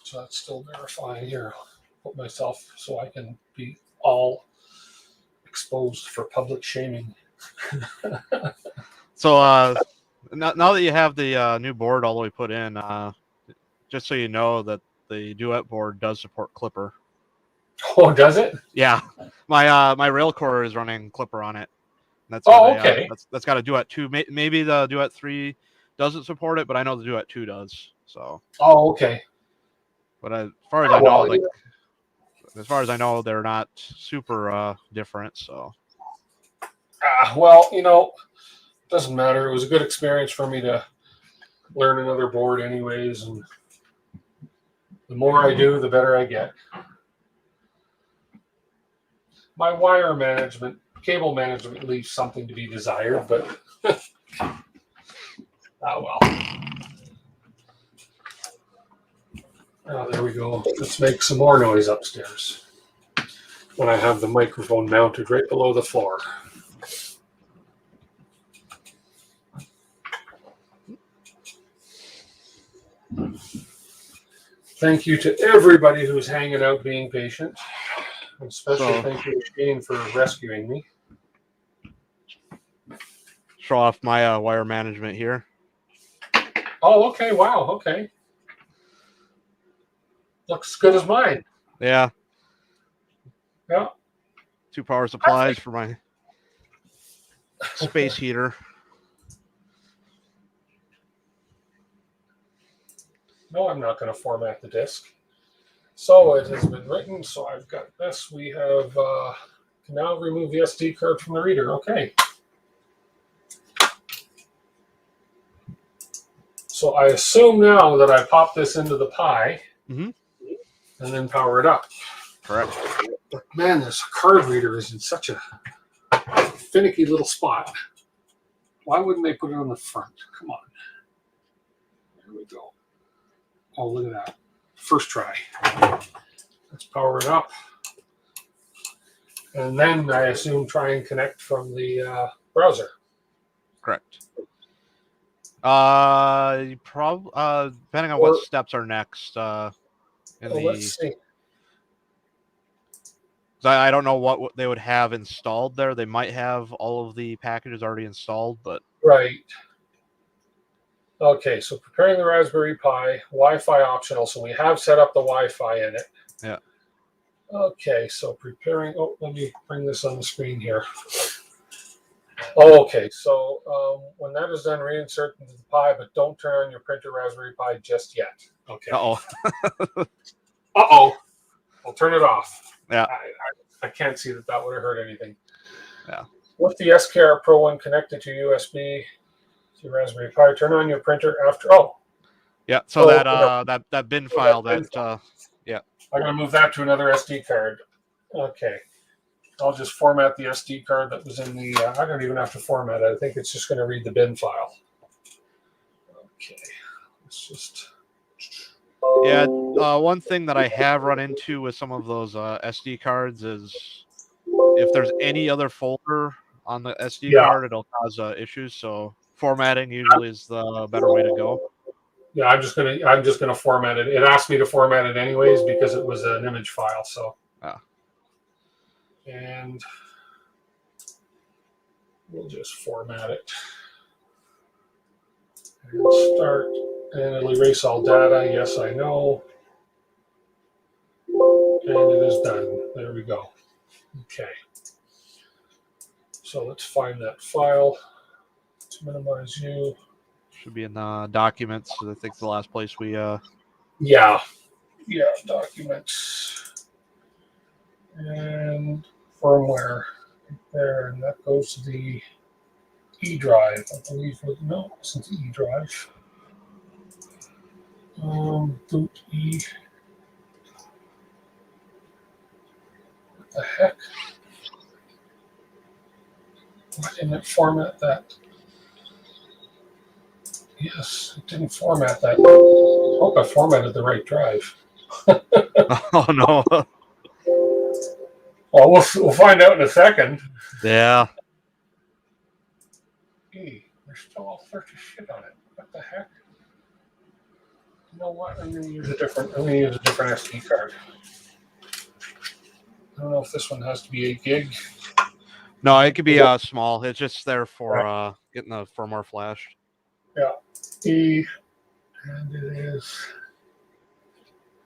So that's still verifying here. Put myself so I can be all exposed for public shaming. So now that you have the new board all the way put in, just so you know that the DWIT board does support Klipper. Oh, does it? Yeah, my rail core is running Klipper on it. That's okay. That's got a DWIT 2. Maybe the DWIT 3 doesn't support it, but I know the DWIT 2 does. So. Oh, okay. But as far as I know, as far as I know, they're not super different. So. Well, doesn't matter. It was a good experience for me to learn another board, anyways, and the more I do, the better I get. My wire management, cable management leaves something to be desired, but oh well. Oh, there we go. Let's make some more noise upstairs when I have the microphone mounted right below the floor. Thank you to everybody who's hanging out, being patient. Especially thank you, Shane, for rescuing me. Show off my wire management here. Oh, okay. Wow. Okay. Looks good as mine. Yeah. Yeah. 2 power supplies for my space heater. No, I'm not going to format the disk. So it has been written. So I've got this. We have can now remove the SD card from the reader. Okay. So I assume now that I pop this into the Pi. Mm-hmm. and then power it up. Correct. But man, this card reader is in such a finicky little spot. Why wouldn't they put it on the front? Come on. There we go. Oh, look at that. First try. Let's power it up. And then I assume try and connect from the browser. Correct. Depending on what steps are next. Let's see. I don't know what they would have installed there. They might have all of the packages already installed, but right. Okay, so preparing the Raspberry Pi, Wi-Fi optional. So we have set up the Wi-Fi in it. Yeah. Okay, so preparing. Oh, let me bring this on the screen here. Oh, okay, so when that is done, reinsert into the Pi, but don't turn on your printer Raspberry Pi just yet. Okay. Uh-oh. Uh-oh. I'll turn it off. Yeah. I can't see that would have hurt anything. Yeah. With the SKR Pro 1 connected to USB to your Raspberry Pi, turn on your printer after. Oh. Yeah. So that bin file yeah. I'm gonna move that to another SD card. Okay. I'll just format the SD card that was in the. I don't even have to format it. I think it's just going to read the bin file. Okay. Let's just. Yeah, one thing that I have run into with some of those SD cards is if there's any other folder on the SD card, it'll cause issues. So formatting usually is the better way to go. Yeah, I'm just gonna format it. It asked me to format it anyways because it was an image file. So. And we'll just format it. And start. And it'll erase all data. Yes, I know. And it is done. There we go. Okay. So let's find that file. Let's minimize you. Should be in the documents. I think the last place we. Yeah, documents. And firmware right there. And that goes to the E drive. I believe. No, it's not the E drive. Boot E. What the heck? Why didn't it format that? Yes, it didn't format that. I hope I formatted the right drive. Oh no. Well, we'll find out in a second. Yeah. Hey, there's still all sorts of shit on it. What the heck? You know what? I'm gonna use a different SD card. I don't know if this one has to be 8 gig. No, it could be small. It's just there for getting the firmware flashed. Yeah. And it is.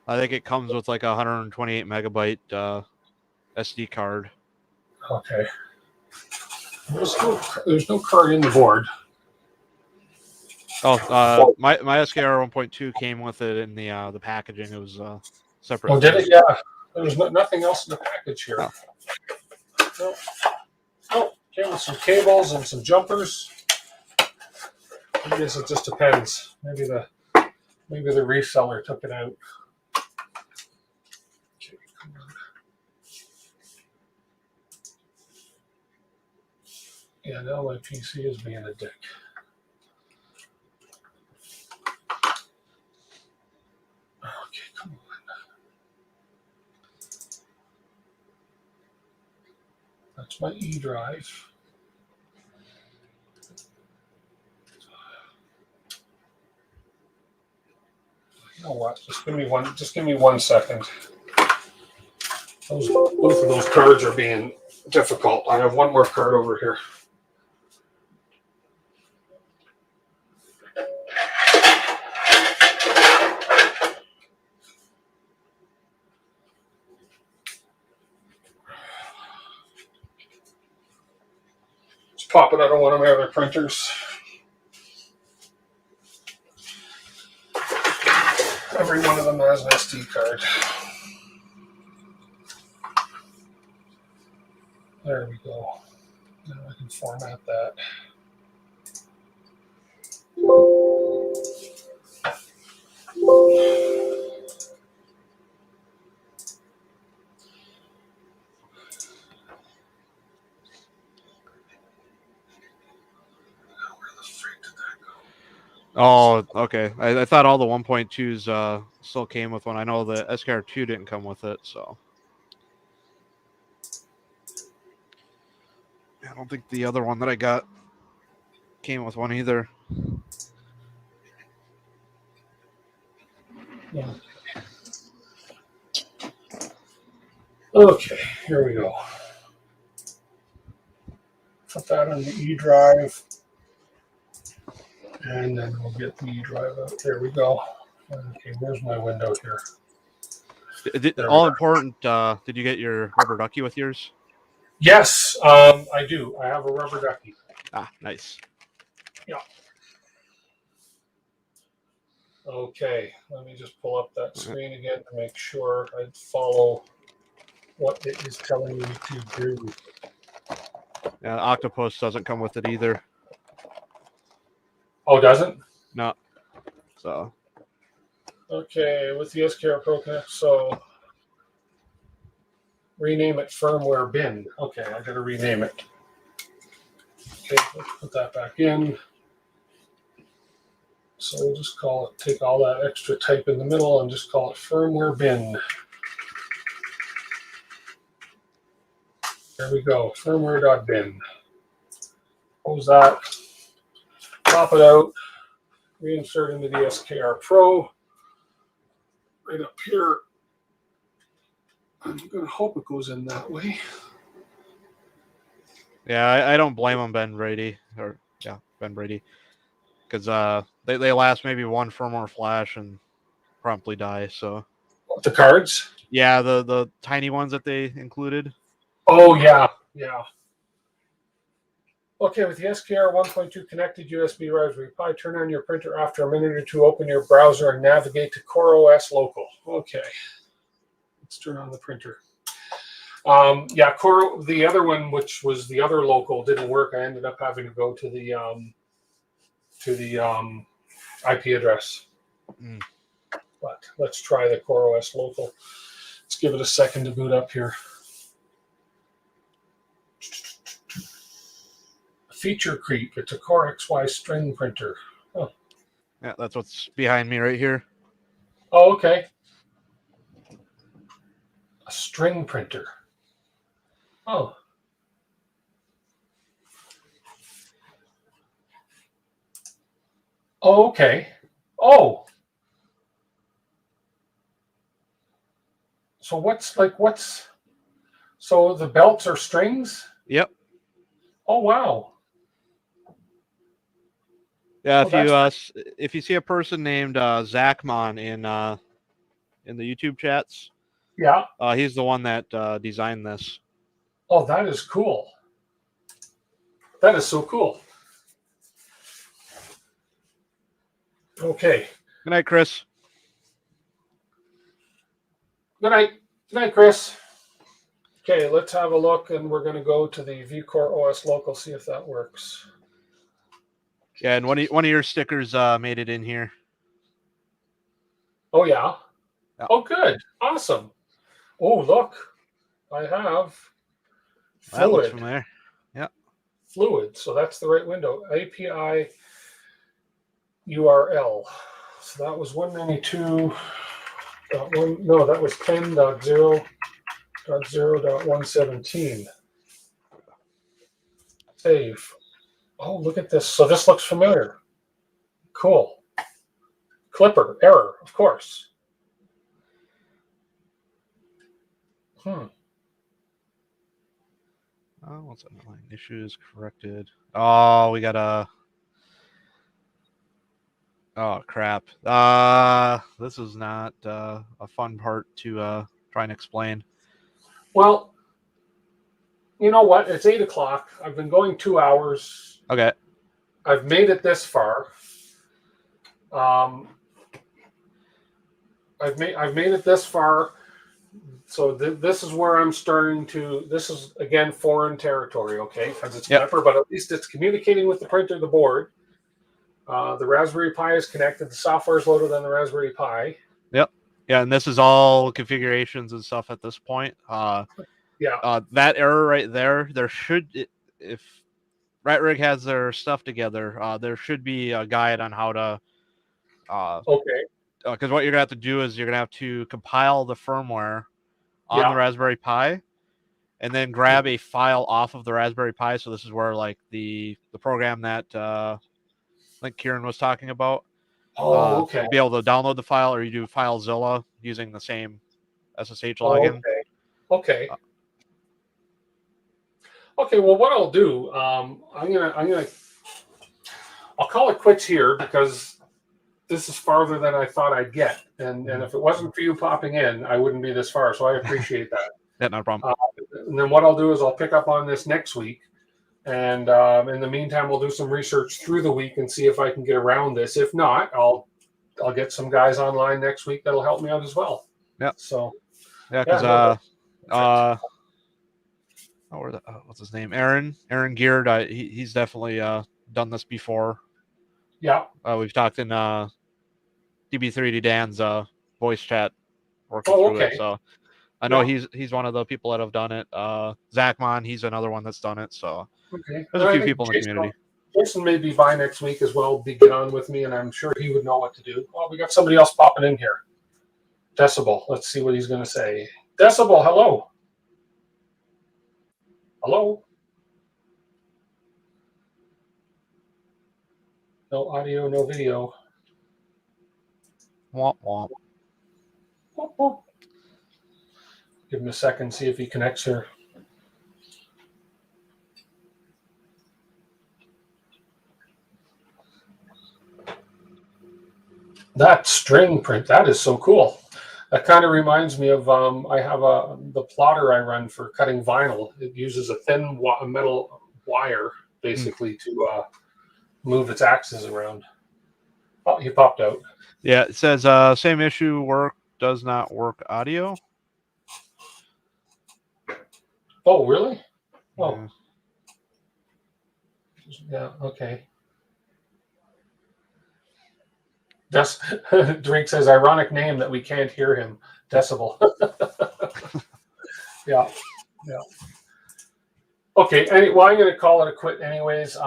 I think it comes with like a 128 megabyte SD card. Okay. There's no card in the board. Oh, my SKR 1.2 came with it in the packaging. It was separate. Oh, did it? Yeah. There's nothing else in the package here. No. Oh, came with some cables and some jumpers. I guess it just depends. Maybe the reseller took it out. Okay, come on. Yeah, now my PC is being a dick. Okay, come on. That's my E drive. You know what? Just give me 1 second. Both of those cards are being difficult. I have one more card over here. Just pop it out of one of my other printers. Every one of them has an SD card. There we go. Now I can format that. Oh, okay. I thought all the 1.2s still came with one. I know the SKR2 didn't come with it, so. I don't think the other one that I got came with one either. Yeah. Okay, here we go. Put that on the E drive. And then we'll get the E drive out. There we go. Okay, where's my window here? All important. Did you get your rubber ducky with yours? Yes, I do. I have a rubber ducky. Ah, nice. Yeah. Okay, let me just pull up that screen again to make sure I follow what it is telling me to do. Yeah, Octopus doesn't come with it either. Oh, doesn't? No. So. Okay, with the SKR Pro Connect, so rename it firmware bin. Okay, I gotta rename it. Okay, let's put that back in. So we'll just call it, take all that extra type in the middle and just call it firmware bin. There we go, firmware.bin. Close that, pop it out, reinsert into the SKR Pro. Right up here. I'm going to hope it goes in that way. Yeah, I don't blame them, Ben Brady. Ben Brady. Because they last maybe one firmware flash and promptly die, so. The cards? Yeah, the tiny ones that they included. Oh, yeah. Okay, with the SKR 1.2 connected USB Raspberry Pi, turn on your printer after a minute or two, open your browser and navigate to CoreOS Local. Okay, let's turn on the printer. Yeah, the other one, which was the other local, didn't work. I ended up having to go to the IP address. But let's try the CoreOS Local. Let's give it a second to boot up here. Feature creep. It's a Core XY string printer. Oh. Yeah, that's what's behind me right here. Oh, okay. A string printer. Oh. Oh, okay. Oh. So so the belts are strings? Yep. Oh, wow. Yeah, if you see a person named Zachmon in the YouTube chats, yeah, he's the one that designed this. Oh, that is cool. That is so cool. Okay. Good night, Chris. Good night, Chris. Okay, let's have a look, and we're going to go to the V-Core OS Local, see if that works. Yeah, and one of your stickers made it in here. Oh, yeah? Oh, good. Awesome. Oh, look. I have fluid. That looks familiar. Yeah. Fluid. So that's the right window. API URL. So that was 192.1. No, that was 10.0.0.117. Save. Oh, look at this. So this looks familiar. Cool. Klipper. Error, of course. Oh, what's underlying issues corrected? Oh, we got a. Oh crap! This is not a fun part to try and explain. Well, you know what? It's 8 o'clock. I've been going 2 hours. Okay. I've made it this far. I've made it this far. So this is where I'm starting to. This is again foreign territory, okay? Because it's Klipper, but at least it's communicating with the printer, the board. The Raspberry Pi is connected. The software is loaded on the Raspberry Pi. Yep. Yeah, and this is all configurations and stuff at this point. Yeah. That error right there. There should, if RatRig has their stuff together. There should be a guide on how to, Okay. because what you're gonna have to do is you're gonna have to compile the firmware on the Yeah. Raspberry Pi, and then grab a file off of the Raspberry Pi. So this is where like the program that I think Kieran was talking about. Oh, okay. You'll be able to download the file, or you do FileZilla using the same SSH Oh, login. okay. Okay. Uh, Okay. Well, what I'll do, I'll call it quits here because this is farther than I thought I'd get. And if it wasn't for you popping in, I wouldn't be this far. So I appreciate that. Yeah, not a problem. And then what I'll do is I'll pick up on this next week. And in the meantime, we'll do some research through the week and see if I can get around this. If not, I'll get some guys online next week that'll help me out as well. Yeah. So yeah, because what's his name? Aaron Geared. He's definitely done this before. Yeah. We've talked in DB3D Dan's voice chat working through it. So I know he's one of the people that have done it. Zachmon, he's another one that's done it. So Okay. there's a few people in the community. Jason may be by next week as well. Get on with me, and I'm sure he would know what to do. Well, we got somebody else popping in here. Decibel. Let's see what he's going to say. Decibel, hello. Hello. No audio, no video. Womp womp. Whoop, whoop. Give him a second, see if he connects here. That string print, that is so cool. That kind of reminds me of I have the plotter I run for cutting vinyl. It uses a thin metal wire basically to move its axis around. Oh, he popped out. Yeah, it says same issue. Work does not work audio. Oh, really? Oh, yeah. Okay. Drink says ironic name that we can't hear him. Decibel. Yeah. Okay. Well, I'm going to call it a quit anyways.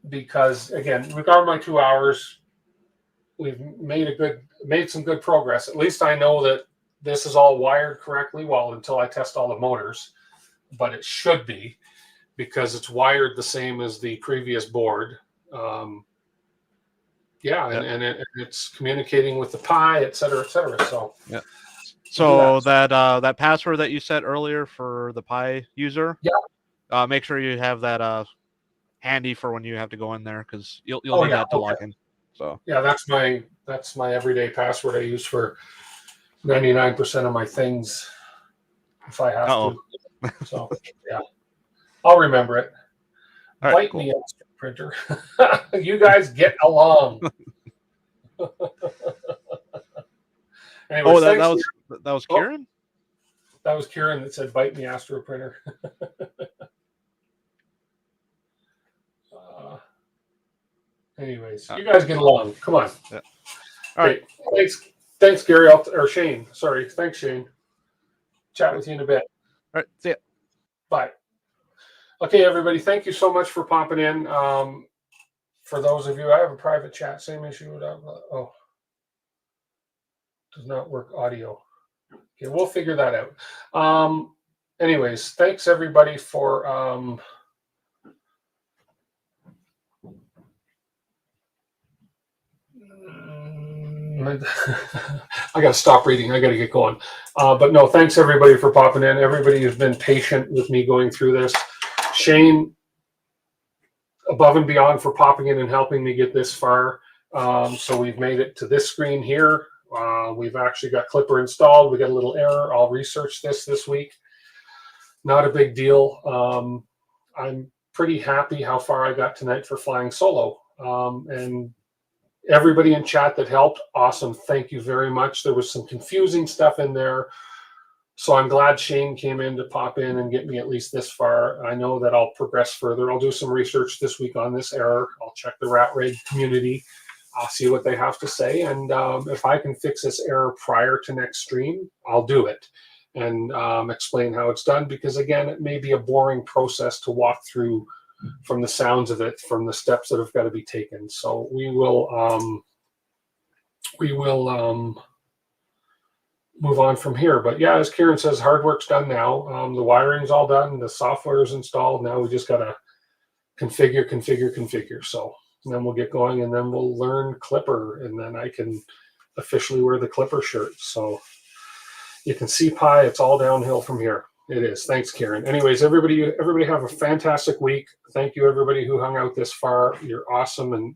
Because again, regarding my 2 hours, we've made some good progress. At least I know that this is all wired correctly. Well, until I test all the motors, but it should be because it's wired the same as the previous board. And it's communicating with the Pi, et cetera, et cetera. So yeah. So that password that you set earlier for the Pi user, make sure you have that handy for when you have to go in there because you'll need that to log in. So yeah, that's my everyday password I use for 99% of my things if I have to. So yeah, I'll remember it. All Bite right, cool. me, printer. You guys get along. Anyways, that was Kieran? That was Kieran that said bite me, Astro Printer. Anyways, you guys get along. Come on. Yeah. All right. Thanks, Gary. Or Shane. Sorry. Thanks, Shane. Chat with you in a bit. All right. See ya. Bye. Okay, everybody. Thank you so much for popping in. For those of you, I have a private chat. Same issue. Does not work audio. Okay, we'll figure that out. Anyways, thanks everybody for I got to stop reading. I got to get going. But no, thanks everybody for popping in. Everybody has been patient with me going through this. Shane, above and beyond for popping in and helping me get this far. So we've made it to this screen here. We've actually got Klipper installed. We got a little error. I'll research this week. Not a big deal. I'm pretty happy how far I got tonight for flying solo. And everybody in chat that helped, awesome. Thank you very much. There was some confusing stuff in there. So I'm glad Shane came in to pop in and get me at least this far. I know that I'll progress further. I'll do some research this week on this error. I'll check the RatRig community. I'll see what they have to say. And if I can fix this error prior to next stream, I'll do it and explain how it's done. Because again, it may be a boring process to walk through from the sounds of it, from the steps that have got to be taken. So we will move on from here. But yeah, as Kieran says, hard work's done now. The wiring's all done. The software is installed. Now we just got to configure. So and then we'll get going, and then we'll learn Klipper, and then I can officially wear the Klipper shirt. So you can see Pi, it's all downhill from here. It is. Thanks, Kieran. Anyways, everybody have a fantastic week. Thank you, everybody who hung out this far. You're awesome. And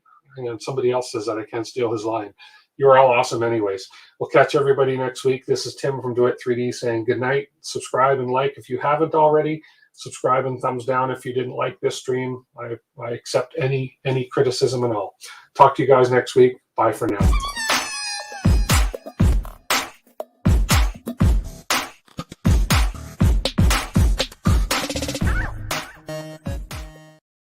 somebody else says that I can't steal his line. You're all awesome anyways. We'll catch everybody next week. This is Tim from DWIT 3D saying good night. Subscribe and like if you haven't already. Subscribe and thumbs down if you didn't like this stream. I accept any criticism and all. Talk to you guys next week. Bye for now.